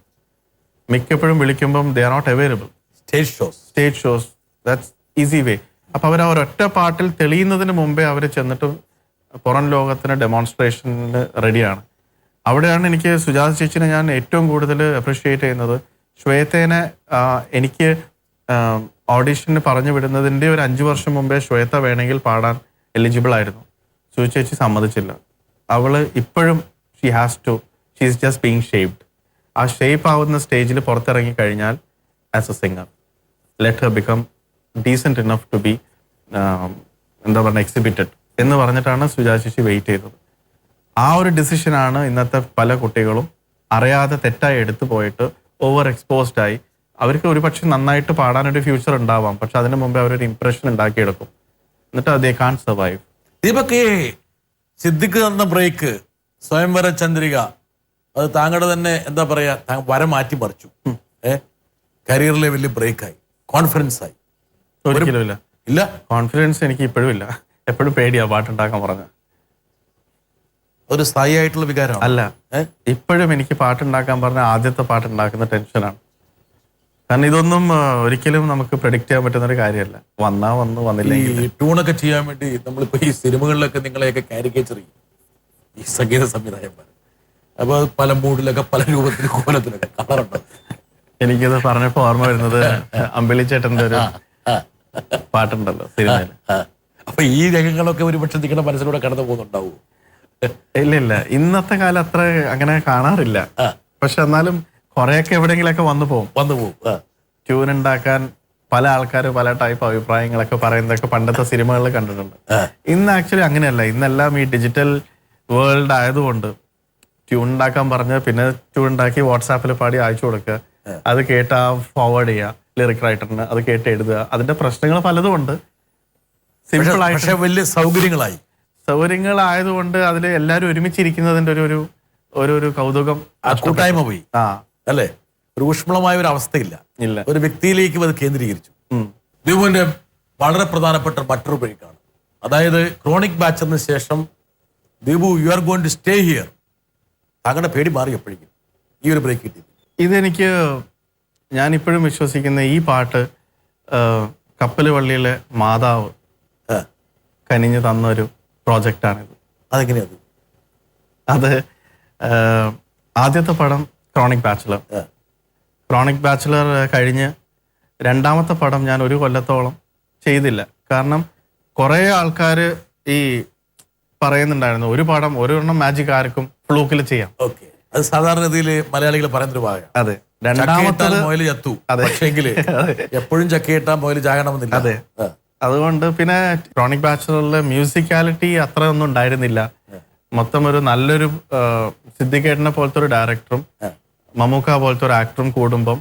മിക്കപ്പോഴും വിളിക്കുമ്പം they are not available. Stage shows that's easy way. അപ്പൊ അവർ ആ ഒരൊറ്റ പാട്ടിൽ തെളിയുന്നതിന് മുമ്പേ അവർ ചെന്നിട്ട് പുറം ലോകത്തിന് ഡെമോൺസ്ട്രേഷന് റെഡിയാണ്. അവിടെയാണ് എനിക്ക് സുജാത ചേച്ചിനെ ഞാൻ ഏറ്റവും കൂടുതൽ അപ്രിഷിയേറ്റ് ചെയ്യുന്നത്. ശ്വേതേനെ എനിക്ക് ഓഡിഷന് പറഞ്ഞു വിടുന്നതിൻ്റെ ഒരു 5 വർഷം മുമ്പേ ശ്വേത വേണമെങ്കിൽ പാടാൻ എലിജിബിൾ ആയിരുന്നു. സുജ ചേച്ചി സമ്മതിച്ചില്ല. അവള് ഇപ്പോഴും she is just being shaped. ആ ഷേപ്പ് ആവുന്ന സ്റ്റേജിൽ പുറത്തിറങ്ങി കഴിഞ്ഞാൽ as a singer let her become decent enough to be എന്താ പറയുക എക്സിബിറ്റഡ് എന്ന് പറഞ്ഞിട്ടാണ് സുജാത ചേച്ചി വെയിറ്റ് ചെയ്തത്. ആ ഒരു ഡിസിഷനാണ് ഇന്നത്തെ പല കുട്ടികളും അറിയാതെ തെറ്റായി എടുത്തു പോയിട്ട് ഓവർ എക്സ്പോസ്ഡ് ആയി. അവർക്ക് ഒരുപക്ഷെ നന്നായിട്ട് പാടാനൊരു ഫ്യൂച്ചർ ഉണ്ടാവാം, പക്ഷെ അതിനു മുമ്പേ അവരൊരു ഇംപ്രഷൻ ഉണ്ടാക്കിയെടുക്കും, എന്നിട്ട് ദേ കാൺ സർവൈവ്. ദീപക്, സിദ്ദിഖ് തന്ന ബ്രേക്ക്, സ്വയംവര ചന്ദ്രിക, അത് താങ്കളുടെ തന്നെ എന്താ പറയാ വരം മാറ്റി മറിച്ചു. കരിയറിലെ വലിയ ബ്രേക്കായി, കോൺഫിഡൻസ് ആയി. ഒരിക്കലും ഇല്ല, കോൺഫിഡൻസ് എനിക്ക് ഇപ്പോഴും ഇല്ല. എപ്പോഴും പേടിയാ പാട്ടുണ്ടാക്കാൻ പറഞ്ഞ. ഒരു സ്ഥായി ആയിട്ടുള്ള വികാരം അല്ല, ഇപ്പോഴും എനിക്ക് പാട്ടുണ്ടാക്കാൻ പറഞ്ഞ ആദ്യത്തെ പാട്ടുണ്ടാക്കുന്ന ടെൻഷനാണ്. കാരണം ഇതൊന്നും ഒരിക്കലും നമുക്ക് പ്രഡിക്റ്റ് ചെയ്യാൻ പറ്റുന്ന ഒരു കാര്യമല്ല. വന്നു വന്നില്ലെങ്കിൽ ഈ ട്യൂണൊക്കെ ചെയ്യാൻ വേണ്ടി നമ്മളിപ്പോ ഈ സിനിമകളിലൊക്കെ നിങ്ങളെയൊക്കെ കാരിക്കേച്ചർ ചെയ്യും ഈ സംഗീത സംവിധായകന്മാർ. അപ്പൊ പല മൂഡിലൊക്കെ പല രൂപത്തിലും കോലത്തിലൊക്കെ കളറുണ്ട്. എനിക്കത് പറഞ്ഞപ്പോ ഓർമ്മ വരുന്നത് അമ്പിളി ചേട്ടന്റെ ഒരു പാട്ടുണ്ടല്ലോ സിനിമയിൽ. അപ്പൊ ഈ രംഗങ്ങളൊക്കെ ഒരുപക്ഷെ നിങ്ങളുടെ മനസ്സിലൂടെ കടന്നു പോകുന്നുണ്ടാവൂ? ഇല്ല, ഇന്നത്തെ കാലം അത്ര അങ്ങനെ കാണാറില്ല. പക്ഷെ എന്നാലും കുറെയൊക്കെ എവിടെയെങ്കിലൊക്കെ വന്നു പോകും. ട്യൂൺ ഉണ്ടാക്കാൻ പല ആൾക്കാർ പല ടൈപ്പ് അഭിപ്രായങ്ങളൊക്കെ പറയുന്നതൊക്കെ പണ്ടത്തെ സിനിമകളിൽ കണ്ടിട്ടുണ്ട്. ഇന്ന് ആക്ച്വലി അങ്ങനെയല്ല. ഇന്നെല്ലാം ഈ ഡിജിറ്റൽ വേൾഡ് ആയതുകൊണ്ട് ട്യൂൺ ഉണ്ടാക്കാൻ പറഞ്ഞ് പിന്നെ ട്യൂൺ ഉണ്ടാക്കി വാട്സാപ്പിൽ പാടി അയച്ചു കൊടുക്കുക, അത് കേട്ട് ഫോർവേഡ് ചെയ്യുക ലിറിക് റൈറ്ററിന്, അത് കേട്ട് എഴുതുക. അതിന്റെ പ്രശ്നങ്ങൾ പലതും ഉണ്ട്. സിമ്പിൾ ആയിട്ട് വലിയ സൗകര്യങ്ങളായതുകൊണ്ട് അതിൽ എല്ലാവരും ഒരുമിച്ചിരിക്കുന്നതിന്റെ ഒരു കൗതുകം, കൂട്ടായ്മ പോയി അല്ലേ? ഒരു ഊഷ്മളമായ ഒരു അവസ്ഥയില്ല, ഒരു വ്യക്തിയിലേക്ക് അത് കേന്ദ്രീകരിച്ചു. ദീപുവിന്റെ വളരെ പ്രധാനപ്പെട്ട മറ്റൊരു ബ്രേക്കാണ്, അതായത് ക്രോണിക് ബാച്ചിന് ശേഷം Deepu you are going to stay here. താങ്കളുടെ പേടി മാറി എപ്പോഴേക്കും ഈ ഒരു ബ്രേക്ക് കിട്ടി? ഇതെനിക്ക് ഞാൻ ഇപ്പോഴും വിശ്വസിക്കുന്ന ഈ പാട്ട് കപ്പല് വള്ളിയിലെ മാതാവ് കനിഞ്ഞു തന്നൊരു പ്രോജക്റ്റാണിത്. അതെങ്ങനെയത്? അത് ആദ്യത്തെ പടം ക്രോണിക് ബാച്ചിലർ കഴിഞ്ഞ് രണ്ടാമത്തെ പടം ഞാൻ 1 കൊല്ലത്തോളം ചെയ്തില്ല. കാരണം കുറേ ആൾക്കാർ ഈ പറയുന്നുണ്ടായിരുന്നു ഒരു പടം ഒരെണ്ണം മാജിക് ആർക്കും ഫ്ലൂക്കിൽ ചെയ്യാം. ഓക്കെ, അത് സാധാരണഗതിയിൽ മലയാളികൾ പറയുന്നൊരു ഭാഗം. അതെ, രണ്ടാമത്തെ മൊയില് ചത്തു, പക്ഷേങ്കിൽ എപ്പോഴും ചക്കയിട്ടാൽ മൊയില് ചാകണമെന്നില്ല. അതെ, അതുകൊണ്ട് പിന്നെ ക്രോണിക് ബാച്ചിലറിലെ മ്യൂസിക്കാലിറ്റി അത്ര ഒന്നും ഉണ്ടായിരുന്നില്ല. മൊത്തം ഒരു നല്ലൊരു സിദ്ദിഖേട്ടനെ പോലത്തെ ഒരു ഡയറക്ടറും മമ്മൂക്ക പോലത്തെ ഒരു ആക്ടറും കൂടുമ്പം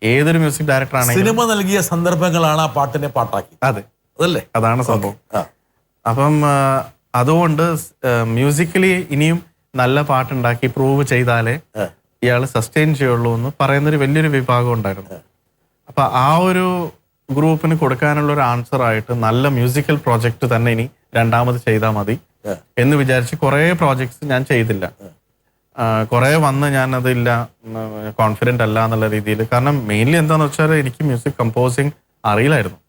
ഏതൊരു മ്യൂസിക് ഡയറക്ടർ ആണെങ്കിലും സിനിമ നൽകിയ സന്ദർഭങ്ങളാണ് ആ പാട്ടിനെ പാട്ടാക്കി. അതെ, അതല്ലേ, അതാണ് സംഭവം. അപ്പം അതുകൊണ്ട് മ്യൂസിക്കലി ഇനിയും നല്ല പാട്ടുണ്ടാക്കി പ്രൂവ് ചെയ്താലേ ഇയാൾ സസ്റ്റെയിൻ ചെയ്യുള്ളൂ എന്ന് പറയുന്നൊരു വലിയൊരു വിഭാഗം ഉണ്ടായിരുന്നു. അപ്പൊ ആ ഒരു ഗ്രൂപ്പിന് കൊടുക്കാനുള്ള ഒരു ആൻസർ ആയിട്ട് നല്ല മ്യൂസിക്കൽ പ്രോജക്റ്റ് തന്നെ ഇനി രണ്ടാമത് ചെയ്താൽ മതി എന്ന് വിചാരിച്ച് കുറേ പ്രോജക്ട്സ് ഞാൻ ചെയ്തില്ല. കുറേ വന്ന് ഞാൻ അതില്ല, കോൺഫിഡൻ്റ് അല്ല എന്നുള്ള രീതിയിൽ. കാരണം മെയിൻലി എന്താണെന്ന് വെച്ചാൽ എനിക്ക് മ്യൂസിക് കമ്പോസിങ് അറിയില്ലായിരുന്നു,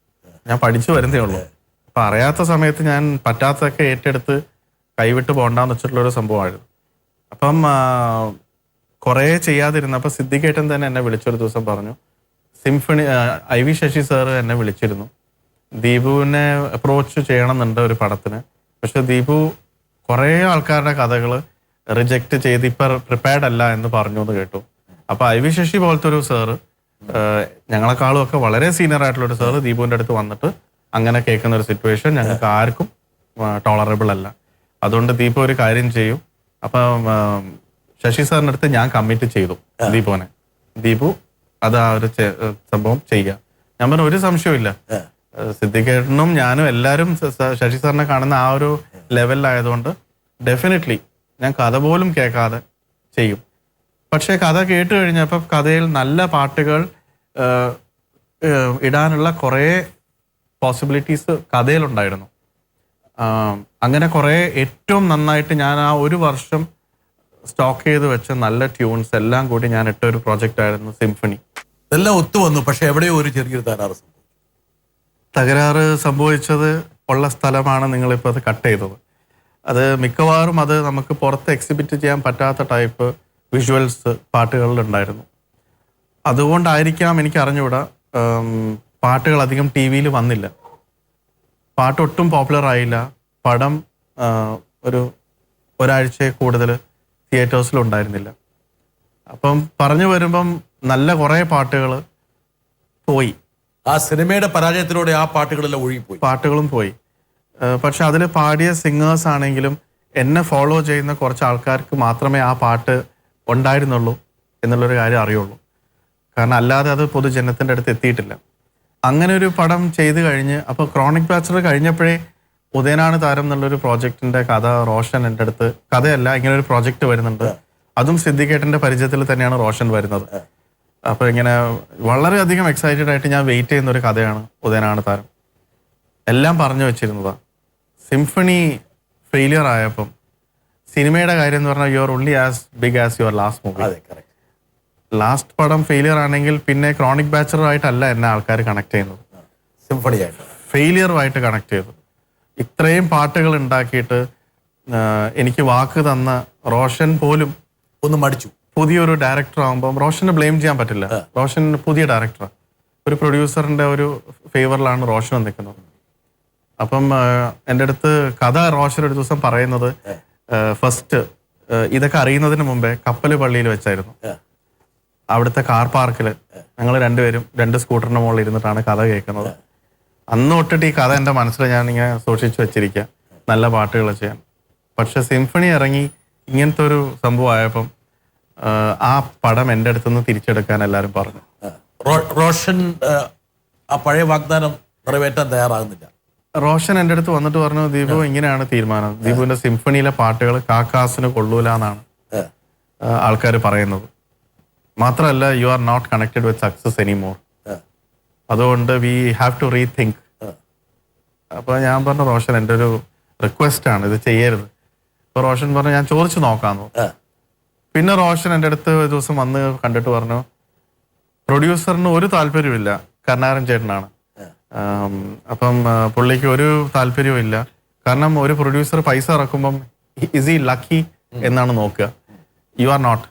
ഞാൻ പഠിച്ചു വരുന്നേ ഉള്ളൂ. അപ്പം അറിയാത്ത സമയത്ത് ഞാൻ പറ്റാത്തതൊക്കെ ഏറ്റെടുത്ത് കൈവിട്ട് പോകണ്ടെന്ന് വെച്ചിട്ടുള്ളൊരു സംഭവമായിരുന്നു. അപ്പം കുറേ ചെയ്യാതിരുന്നപ്പോൾ സിദ്ദിഖേട്ടൻ തന്നെ എന്നെ വിളിച്ചൊരു ദിവസം പറഞ്ഞു, സിംഫണി IV ശശി സാറ് എന്നെ വിളിച്ചിരുന്നു, ദീപുവിനെ അപ്രോച്ച് ചെയ്യണമെന്നുണ്ട് ഒരു പടത്തിന്. പക്ഷെ ദീപു കുറേ ആൾക്കാരുടെ കഥകൾ റിജക്റ്റ് ചെയ്ത് ഇപ്പം പ്രിപ്പയർഡ് അല്ല എന്ന് പറഞ്ഞു എന്ന് കേട്ടു. അപ്പൊ IV ശശി പോലത്തെ ഒരു സാറ്, ഞങ്ങളെക്കാളും ഒക്കെ വളരെ സീനിയർ ആയിട്ടുള്ള ഒരു സാറ് ദീപുവിൻ്റെ അടുത്ത് വന്നിട്ട് അങ്ങനെ കേൾക്കുന്ന ഒരു സിറ്റുവേഷൻ ഞങ്ങൾക്ക് ആർക്കും ടോളറബിൾ അല്ല. അതുകൊണ്ട് ദീപു ഒരു കാര്യം ചെയ്യും. അപ്പം ശശി സാറിൻ്റെ അടുത്ത് ഞാൻ കമ്മിറ്റ് ചെയ്തു ദീപുവിനെ, ദീപു അത് ആ ഒരു സംഭവം ചെയ്യാം. ഞാൻ പറഞ്ഞു ഒരു സംശയമില്ല, സിദ്ദിഖേട്ടനും ഞാനും എല്ലാവരും ശശി സാറിനെ കാണുന്ന ആ ഒരു ലെവലിലായതുകൊണ്ട് ഡെഫിനറ്റ്ലി ഞാൻ കഥ പോലും കേൾക്കാതെ ചെയ്യും. പക്ഷേ കഥ കേട്ട് കഴിഞ്ഞപ്പോൾ കഥയിൽ നല്ല പാട്ടുകൾ ഇടാനുള്ള കുറേ പോസിബിലിറ്റീസ് കഥയിലുണ്ടായിരുന്നു. അങ്ങനെ കുറേ ഏറ്റവും നന്നായിട്ട് ഞാൻ ആ ഒരു വർഷം സ്റ്റോക്ക് ചെയ്ത് വെച്ച നല്ല ട്യൂൺസ് എല്ലാം കൂടി ഞാൻ ഇട്ട ഒരു പ്രോജക്റ്റ് ആയിരുന്നു സിംഫണി. ഇതെല്ലാം ഒത്തു വന്നു, പക്ഷെ എവിടെയോ ഒരു ചെറിയൊരു തകരാറ് സംഭവിച്ചത് ഉള്ള സ്ഥലമാണ് നിങ്ങളിപ്പോൾ അത് കട്ട് ചെയ്തത്. അത് മിക്കവാറും അത് നമുക്ക് പുറത്ത് എക്സിബിറ്റ് ചെയ്യാൻ പറ്റാത്ത ടൈപ്പ് വിഷ്വൽസ് പാട്ടുകളിലുണ്ടായിരുന്നു. അതുകൊണ്ടായിരിക്കാം എനിക്ക് അറിഞ്ഞുകൂടാ പാട്ടുകൾ അധികം ടി വിയിൽ വന്നില്ല. പാട്ടൊട്ടും പോപ്പുലർ ആയില്ല. പടം ഒരാഴ്ച കൂടുതൽ തിയേറ്റേഴ്സിലുണ്ടായിരുന്നില്ല. അപ്പം പറഞ്ഞു വരുമ്പം നല്ല കുറേ പാട്ടുകൾ പോയി. ആ സിനിമയുടെ പരാജയത്തിലൂടെ ആ പാട്ടുകളെല്ലാം ഒഴുകിപ്പോയി, പാട്ടുകളും പോയി. പക്ഷെ അതിൽ പാടിയ സിംഗേഴ്സ് ആണെങ്കിലും എന്നെ ഫോളോ ചെയ്യുന്ന കുറച്ച് ആൾക്കാർക്ക് മാത്രമേ ആ പാട്ട് ഉണ്ടായിരുന്നുള്ളൂ എന്നുള്ളൊരു കാര്യം അറിയുള്ളൂ. കാരണം അല്ലാതെ അത് പൊതുജനത്തിൻ്റെ അടുത്ത് എത്തിയിട്ടില്ല. അങ്ങനെ ഒരു പടം ചെയ്ത് കഴിഞ്ഞ് അപ്പോൾ ക്രോണിക് ബാച്ചലർ കഴിഞ്ഞപ്പോഴേ ഉദയനാണ് താരം എന്നുള്ളൊരു പ്രോജക്റ്റിൻ്റെ കഥ റോഷൻ എൻ്റെ അടുത്ത്, കഥയല്ല ഇങ്ങനെ ഒരു പ്രോജക്റ്റ് വരുന്നുണ്ട്, അതും സിദ്ദിഖേട്ടൻ്റെ പരിചയത്തിൽ തന്നെയാണ് റോഷൻ വരുന്നത്. അപ്പോൾ ഇങ്ങനെ വളരെയധികം എക്സൈറ്റഡ് ആയിട്ട് ഞാൻ വെയിറ്റ് ചെയ്യുന്ന ഒരു കഥയാണ് ഉദയനാണ് താരം. എല്ലാം പറഞ്ഞു വെച്ചിരുന്നതാണ്. സിംഫണി ഫെയിലിയർ ആയപ്പം സിനിമയുടെ കാര്യം എന്ന് പറഞ്ഞാൽ you are only as big as your last movie. Last പടം ഫെയിലിയർ ആണെങ്കിൽ പിന്നെ ക്രോണിക് ബാച്ചറുമായിട്ടല്ല എന്നെ ആൾക്കാർ കണക്ട് ചെയ്യുന്നത്, സിംഫണിയായിട്ട് ഫെയിലിയറുമായിട്ട് കണക്ട് ചെയ്തു. ഇത്രയും പാട്ടുകൾ ഉണ്ടാക്കിയിട്ട് എനിക്ക് വാക്ക് തന്ന റോഷൻ പോലും ഒന്ന് മടിച്ചു. പുതിയൊരു ഡയറക്ടർ ആകുമ്പം റോഷനെ ബ്ലെയിം ചെയ്യാൻ പറ്റില്ല. റോഷൻ പുതിയ ഡയറക്ടറാണ്, ഒരു പ്രൊഡ്യൂസറിൻ്റെ ഒരു ഫേവറിലാണ് റോഷൻ നിൽക്കുന്നത്. അപ്പം എൻ്റെ അടുത്ത് കഥ റോഷൻ ഒരു ദിവസം പറയുന്നത് ഫസ്റ്റ് ഇതൊക്കെ അറിയുന്നതിന് മുമ്പേ കപ്പൽ പള്ളിയിൽ വെച്ചായിരുന്നു. അവിടുത്തെ കാർ പാർക്കിൽ ഞങ്ങൾ രണ്ടുപേരും 2 സ്കൂട്ടറിൻ്റെ മുകളിൽ ഇരുന്നിട്ടാണ് കഥ കേൾക്കുന്നത്. അന്ന് തൊട്ടിട്ട് ഈ കഥ എൻ്റെ മനസ്സിൽ ഞാനിങ്ങനെ സൂക്ഷിച്ചു വെച്ചിരിക്കുക, നല്ല പാട്ടുകൾ ചെയ്യാൻ. പക്ഷെ സിംഫണി ഇറങ്ങി ഇങ്ങനത്തെ ഒരു സംഭവം ആയപ്പം ആ പടം എൻ്റെ അടുത്തുനിന്ന് തിരിച്ചെടുക്കാൻ എല്ലാവരും പറഞ്ഞു. റോഷൻ ആ പഴയ വാഗ്ദാനം നിറവേറ്റാൻ തയ്യാറാകുന്നില്ല. റോഷൻ എൻ്റെ അടുത്ത് വന്നിട്ട് പറഞ്ഞു, ദീപു ഇങ്ങനെയാണ് തീരുമാനം, ദീപുവിൻ്റെ സിംഫണിയിലെ പാട്ടുകൾ കാക്കാസിന് കൊള്ളൂല എന്നാണ് ആൾക്കാർ പറയുന്നത്. മാത്രമല്ല you are not connected with success anymore, അതുകൊണ്ട് വി ഹാവ് ടു റീതിങ്ക്. അപ്പോൾ ഞാൻ പറഞ്ഞു റോഷൻ എൻ്റെ ഒരു റിക്വസ്റ്റ് ആണ്, ഇത് ചെയ്യരുത്. അപ്പോൾ റോഷൻ പറഞ്ഞു ഞാൻ ചോദിച്ചു നോക്കാമെന്നു. പിന്നെ റോഷൻ എൻ്റെ അടുത്ത് ഒരു ദിവസം വന്ന് കണ്ടിട്ട് പറഞ്ഞു പ്രൊഡ്യൂസറിന് ഒരു താല്പര്യമില്ല, കരുണാകരൻ ചേട്ടനാണ്. അപ്പം പുള്ളിക്ക് ഒരു താല്പര്യവും ഇല്ല. കാരണം ഒരു പ്രൊഡ്യൂസർ പൈസ ഇറക്കുമ്പം ഇസ് ഈ ലക്കി എന്നാണ് നോക്കുക, യു ആർ നോട്ട്.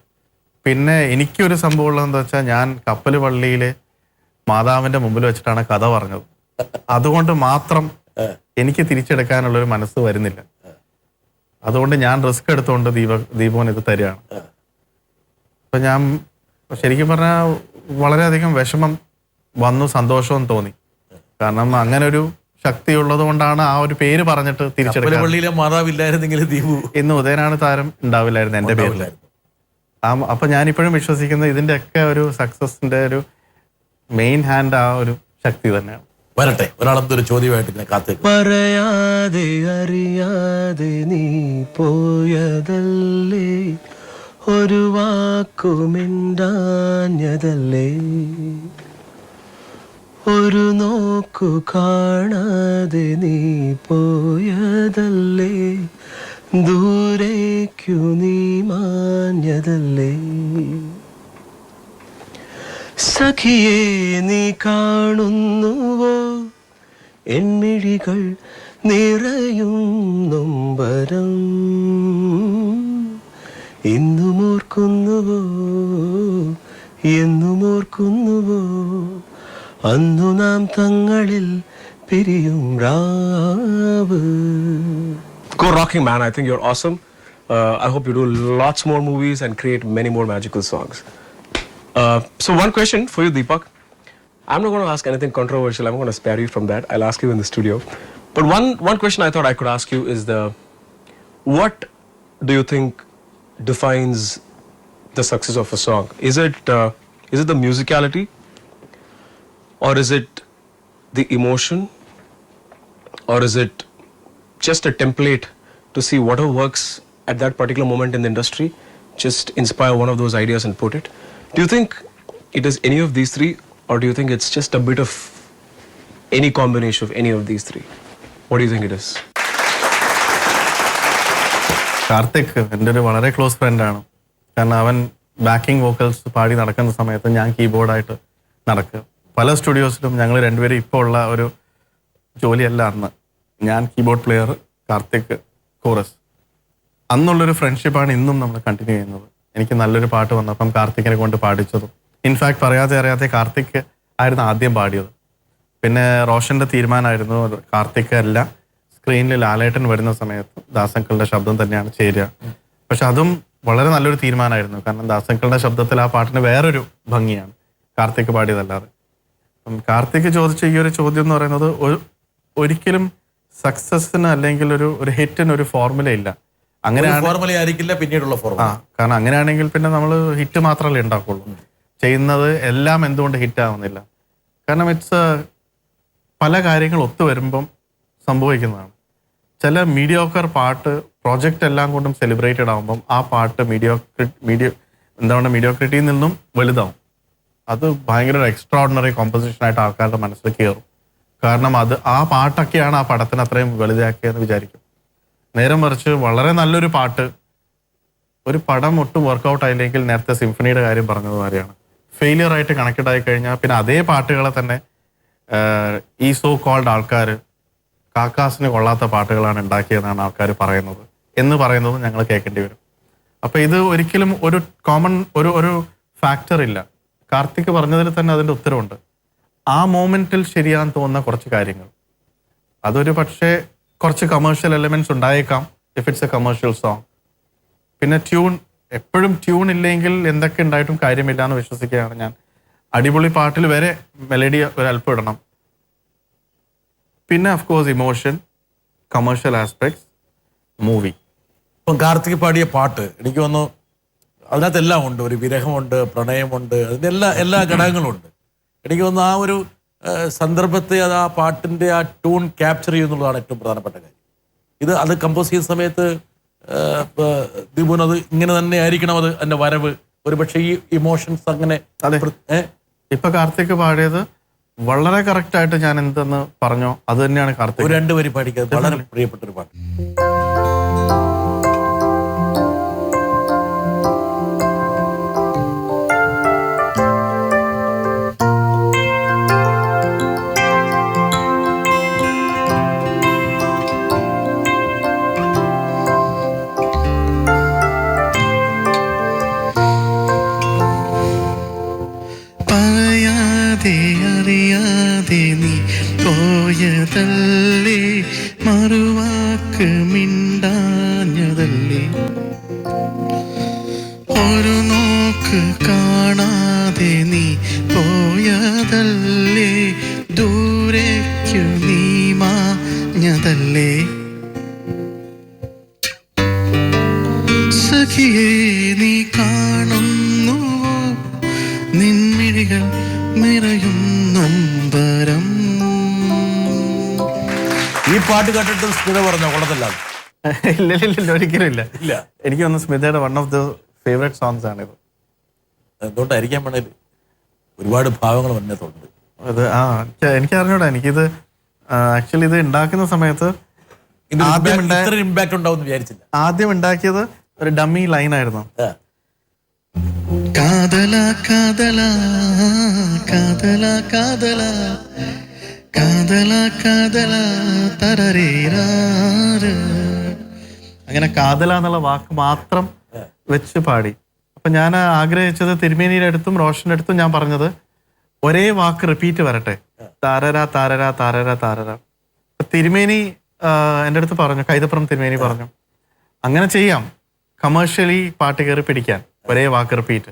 പിന്നെ എനിക്കൊരു സംഭവം ഉള്ളതെന്ന് വെച്ചാൽ ഞാൻ കപ്പൽ പള്ളിയിലെ മാതാവിൻ്റെ മുമ്പിൽ വെച്ചിട്ടാണ് കഥ പറഞ്ഞത്. അതുകൊണ്ട് മാത്രം എനിക്ക് തിരിച്ചെടുക്കാനുള്ളൊരു മനസ്സ് വരുന്നില്ല. അതുകൊണ്ട് ഞാൻ റിസ്ക് എടുത്തുകൊണ്ട് ദീപുവിന് ഇത് തരികയാണ്. അപ്പം ഞാൻ ശരിക്കും പറഞ്ഞാൽ വളരെയധികം വിഷമം വന്നു, സന്തോഷവും തോന്നി. കാരണം അങ്ങനെ ഒരു ശക്തി ഉള്ളത് കൊണ്ടാണ് ആ ഒരു പേര് പറഞ്ഞിട്ട് തിരിച്ചെടുക്കാൻ. പള്ളിയിലെ മാതാവില്ലായിരുന്നെങ്കിൽ ദീപു ഇന്ന് ഉദയനാണ് താരം ഉണ്ടാവില്ലായിരുന്നു എൻ്റെ പേരിലായിരുന്നു. അപ്പം ഞാനിപ്പോഴും വിശ്വസിക്കുന്നത് ഇതിൻ്റെയൊക്കെ ഒരു സക്സസിൻ്റെ ഒരു മെയിൻ ഹാൻഡ് ആ ഒരു ശക്തി തന്നെയാണ്. വരട്ടെ, ഒരാളെന്തൊരു ചോദ്യമായിട്ട് ഇങ്ങനെ കാത്തേക്ക്. പറയാതെ അറിയാതെ നീ പോയതല്ലേ, ഒരു വാക്കുമിണ്ടാഞ്ഞതല്ലേ, ഒരു നോക്കു കാണാതെ നീ പോയതല്ലേ, ദൂരേക്കു നീ മാഞ്ഞതല്ലേ, സഖിയേ നീ കാണുന്നുവോ എൻമിഴികൾ നിറയും നൊമ്പരം, ഇന്നും ഓർക്കുന്നുവോ എന്നും ഓർക്കുന്നുവോ അന്നു നാം തങ്ങളിൽ പിരിയും രാവ്. Go rocking, man. I think you're awesome. I hope you do lots more movies and create many more magical songs. So one question for you, Deepak. I'm not going to ask anything controversial. I'm going to spare you from that. I'll ask you in the studio. But one question I thought I could ask you is what do you think defines the success of a song? Is it the musicality, or is it the emotion, or is it just a template to see whatever works at that particular moment in the industry, just inspire one of those ideas and put it. Do you think it is any of these three, or do you think it's just a bit of any combination of any of these three? What do you think it is? Karthik എൻ്റെ ഒരു വളരെ ക്ലോസ് ഫ്രണ്ടാണ്. കാരണം അവൻ ബാക്കിംഗ് വോക്കൽസ് പാടി നടക്കുന്ന സമയത്ത് ഞാൻ കീബോർഡായിട്ട് നടക്കുക. പല സ്റ്റുഡിയോസിലും ഞങ്ങൾ രണ്ടുപേരും ഇപ്പോൾ ഉള്ള ഒരു ജോലിയല്ല അന്ന്. ഞാൻ കീബോർഡ് പ്ലെയർ, കാർത്തിക് കോറസ്. അന്നുള്ളൊരു ഫ്രണ്ട്ഷിപ്പാണ് ഇന്നും നമ്മൾ കണ്ടിന്യൂ ചെയ്യുന്നത്. എനിക്ക് നല്ലൊരു പാട്ട് വന്നപ്പം കാർത്തിക്കിനെ കൊണ്ട് പാടിച്ചതും, ഇൻഫാക്ട് പറയാതെ അറിയാതെ കാർത്തിക് ആയിരുന്നു ആദ്യം പാടിയത്. പിന്നെ റോഷൻ്റെ തീരുമാനമായിരുന്നു കാർത്തിക് അല്ല, സ്ക്രീനിൽ ലാലേട്ടൻ വരുന്ന സമയത്ത് ദാസങ്കളുടെ ശബ്ദം തന്നെയാണ് ചേരുക. പക്ഷെ അതും വളരെ നല്ലൊരു തീരുമാനമായിരുന്നു. കാരണം ദാസങ്കളുടെ ശബ്ദത്തിൽ ആ പാട്ടിന് വേറൊരു ഭംഗിയാണ് കാർത്തിക് പാടിയതല്ലാതെ. കാർത്തിക് ചോദിച്ച ഈ ഒരു ചോദ്യം എന്ന് പറയുന്നത് ഒരിക്കലും സക്സസിന് അല്ലെങ്കിൽ ഒരു ഹിറ്റിന് ഒരു ഫോർമുല ഇല്ല. അങ്ങനെയാണ് ഫോർമുല ആയിരിക്കില്ല പിന്നീടുള്ള ഫോർമുല. കാരണം അങ്ങനെയാണെങ്കിൽ പിന്നെ നമ്മൾ ഹിറ്റ് മാത്രമല്ലേ ഉണ്ടാക്കുള്ളൂ. ചെയ്യുന്നത് എല്ലാം എന്തുകൊണ്ട് ഹിറ്റ് ആവുന്നില്ല? കാരണം ഇറ്റ്സ് പല കാര്യങ്ങൾ ഒത്തുവരുമ്പം സംഭവിക്കുന്നതാണ്. ചില മീഡിയോക്കർ പാട്ട് പ്രോജക്റ്റ് എല്ലാം കൊണ്ടും സെലിബ്രേറ്റഡ് ആകുമ്പം ആ പാട്ട് മീഡിയോക്രിറ്റിയിൽ നിന്നും വലുതാവും. അത് ഭയങ്കര ഒരു എക്സ്ട്രാ ഓർഡിനറി കോമ്പസിഷനായിട്ട് ആൾക്കാരുടെ മനസ്സിൽ കയറും. കാരണം ആ പാട്ടൊക്കെയാണ് ആ പടത്തിന് അത്രയും വലുതാക്കിയെന്ന് വിചാരിക്കും. നേരം മറിച്ച് വളരെ നല്ലൊരു പാട്ട്, ഒരു പടം ഒട്ടും വർക്കൗട്ട് ആയില്ലെങ്കിൽ, നേരത്തെ സിംഫണിയുടെ കാര്യം പറഞ്ഞതുമാതിരിയാണ്, ഫെയിലിയർ ആയിട്ട് കണക്റ്റഡ് ആയി കഴിഞ്ഞാൽ പിന്നെ അതേ പാട്ടുകളെ തന്നെ ഈ സോ കോൾഡ് ആൾക്കാർ കാക്കാസിന് കൊള്ളാത്ത പാട്ടുകളാണ് ഉണ്ടാക്കിയതെന്നാണ് ആൾക്കാർ പറയുന്നത് ഞങ്ങൾ കേൾക്കേണ്ടി വരും. അപ്പം ഇത് ഒരിക്കലും ഒരു കോമൺ ഒരു ഫാക്ടർ ഇല്ല. കാർത്തിക് പറഞ്ഞതിൽ തന്നെ അതിൻ്റെ ഉത്തരവുണ്ട്. ആ മോമെന്റിൽ ശരിയാന്ന് തോന്നുന്ന കുറച്ച് കാര്യങ്ങൾ, അതൊരു പക്ഷേ കുറച്ച് കമേഴ്ഷ്യൽ എലമെന്റ്സ് ഉണ്ടായേക്കാം if it's A commercial song. പിന്നെ എപ്പോഴും ട്യൂൺ ഇല്ലെങ്കിൽ എന്തൊക്കെ ഉണ്ടായിട്ടും കാര്യമില്ല എന്ന് വിശ്വസിക്കുകയാണ് ഞാൻ. അടിപൊളി പാട്ടിൽ വരെ മെലഡി ഒരല്പം ഇടണം. പിന്നെ of emotion, commercial aspects, movie. ഇപ്പം കാർത്തിക് പാടിയ പാട്ട് എനിക്ക് തോന്നുന്നു അതിനകത്ത് എല്ലാം ഉണ്ട്. ഒരു വിരഹമുണ്ട്, പ്രണയമുണ്ട്, അതിൻ്റെ എല്ലാ ഘടകങ്ങളും ഉണ്ട്. എനിക്ക് തോന്നുന്നു ആ ഒരു സന്ദർഭത്തെ ആ പാട്ടിൻ്റെ ആ ട്യൂൺ ക്യാപ്ചർ ചെയ്യുന്നുള്ളതാണ് ഏറ്റവും പ്രധാനപ്പെട്ട കാര്യം. അത് കമ്പോസ് ചെയ്യുന്ന സമയത്ത് ദീപുന് അത് ഇങ്ങനെ തന്നെ ആയിരിക്കണം, അത് എൻ്റെ വരവ് ഒരു പക്ഷേ ഈ ഇമോഷൻസ് അങ്ങനെ. ഇപ്പൊ കാർത്തിക് പാടിയത് വളരെ കറക്റ്റ് ആയിട്ട് ഞാൻ എന്തെന്ന് പറഞ്ഞോ അത് തന്നെയാണ് കാർത്തിക്. ഒരു 2 വരി പാടിക്കുന്നത് വളരെ പ്രിയപ്പെട്ടൊരു പാട്ട്. അറിയാതെ നീ പോയതല്ലേ, മറുവാക്ക് മിണ്ടാഞ്ഞതല്ലേ, ഒരു നോക്ക് കാണാതെ നീ പോയതല്ലേ, ദൂരേക്കു നീ മാഞ്ഞതല്ലേ, സഖിയേ നീ കാണുന്നു നിൻമിഴികൾ നിറയും നൊമ്പരം. ഈ പാട്ട് കേട്ടിട്ട് സ്മിത പറഞ്ഞോ കൊള്ളത്തില്ല? ഇല്ല ഒരിക്കലും ഇല്ല. എനിക്ക് തോന്നുന്നു സ്മിതയുടെ one of the favourite songs ആണിത്. എന്തുകൊണ്ടായിരിക്കാൻ വേണേൽ ഒരുപാട് ഭാവങ്ങൾ മുന്നേറ്റുണ്ട്. അത് എനിക്ക് അറിഞ്ഞൂടാ. എനിക്കിത് ആക്ച്വലി ഇത് ഉണ്ടാക്കുന്ന സമയത്ത് ഇമ്പാക്ട് ഉണ്ടാവും വിചാരിച്ചില്ല. ആദ്യം ഉണ്ടാക്കിയത് ഒരു ഡമ്മി ലൈനായിരുന്നു. കാതല കാതല കാതല കാതല കാതല കാതല തരരേരാര്. അങ്ങനെ കാതല എന്നുള്ള വാക്ക് മാത്രം വെച്ച് പാടി. അപ്പൊ ഞാൻ ആഗ്രഹിച്ചത് തിരുമേനിയുടെ അടുത്തും റോഷന്റെ അടുത്തും ഞാൻ പറഞ്ഞത് ഒരേ വാക്ക് റിപ്പീറ്റ് വരട്ടെ, താരര താരര താരര താരര. തിരുമേനി എൻ്റെ അടുത്ത് പറഞ്ഞു, കൈതപ്പുറം തിരുമേനി പറഞ്ഞു അങ്ങനെ ചെയ്യാം, കമേഴ്ഷ്യലി പാട്ട് കയറി പിടിക്കാൻ ഒരേ വാക്ക് റിപ്പീറ്റ്.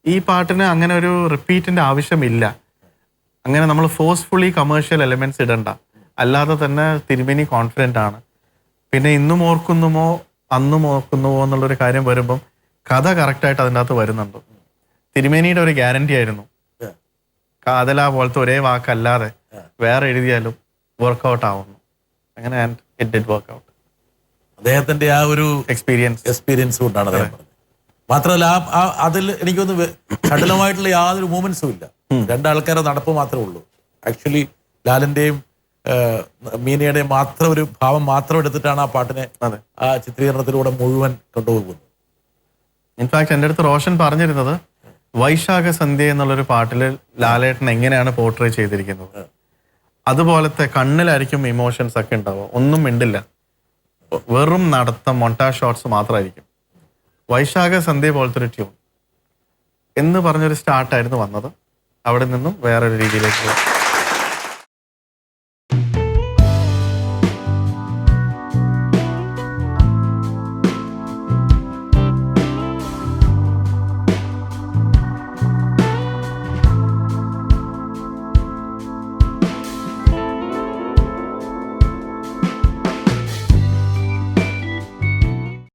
ഈ പാട്ടിന് അങ്ങനെ ഒരു റിപ്പീറ്റിന്റെ ആവശ്യമില്ല. അങ്ങനെ നമ്മൾ ഫോഴ്സ്ഫുള്ളി കമേഴ്ഷ്യൽ എലിമെന്റ്സ് ഇടണ്ട. അല്ലാതെ തന്നെ തിരുമേനി കോൺഫിഡൻ്റ് ആണ്. പിന്നെ ഇന്നും ഓർക്കുന്നുമോ അന്നും ഓർക്കുന്നുവോ എന്നുള്ളൊരു കാര്യം വരുമ്പം കഥ കറക്റ്റായിട്ട് അതിൻ്റെ അകത്ത് വരുന്നുണ്ട്. തിരുമേനിയുടെ ഒരു ഗ്യാരണ്ടി ആയിരുന്നു, കാതല പോലത്തെ ഒരേ വാക്കല്ലാതെ വേറെ എഴുതിയാലും വർക്കൗട്ട് ആവുന്നു. അങ്ങനെ ഇറ്റ് ഡിഡ് വർക്കൗട്ട്. അദ്ദേഹത്തിന്റെ ആ ഒരു എക്സ്പീരിയൻസ് കൊണ്ടാണ് അദ്ദേഹം പറഞ്ഞത്. മാത്രമല്ല അതിൽ എനിക്കൊന്ന് ചടുലമായിട്ടുള്ള യാതൊരു മൂവ്മെന്റ്സും ഇല്ല. രണ്ടാൾക്കാരുടെ നടപ്പ് മാത്രമേ ഉള്ളൂ. ആക്ച്വലി ലാലിന്റെയും മീനയുടെയും മാത്രം ഒരു ഭാവം മാത്രം എടുത്തിട്ടാണ് ആ പാട്ടിനെ ആ ചിത്രീകരണത്തിലൂടെ മുഴുവൻ കൊണ്ടുപോകുന്നത്. ഇൻഫാക്ട് എൻ്റെ അടുത്ത് റോഷൻ പറഞ്ഞിരുന്നത് വൈശാഖ സന്ധ്യ എന്നുള്ളൊരു പാട്ടിൽ ലാലേട്ടൻ എങ്ങനെയാണ് പോർട്രേ ചെയ്തിരിക്കുന്നത് അതുപോലത്തെ കണ്ണിലായിരിക്കും ഇമോഷൻസ് ഒക്കെ ഉണ്ടാവുക. ഒന്നും മിണ്ടില്ല, വെറും നടത്തം മൊണ്ടാഷ് ഷോട്ട്സ് മാത്രമായിരിക്കും. വൈശാഖ സന്ധ്യ പോലത്തെ ഒരു ട്യൂൺ എന്ന് പറഞ്ഞൊരു സ്റ്റാർട്ടായിരുന്നു വന്നത്. അവിടെ നിന്നും വേറൊരു രീതിയിലേക്ക്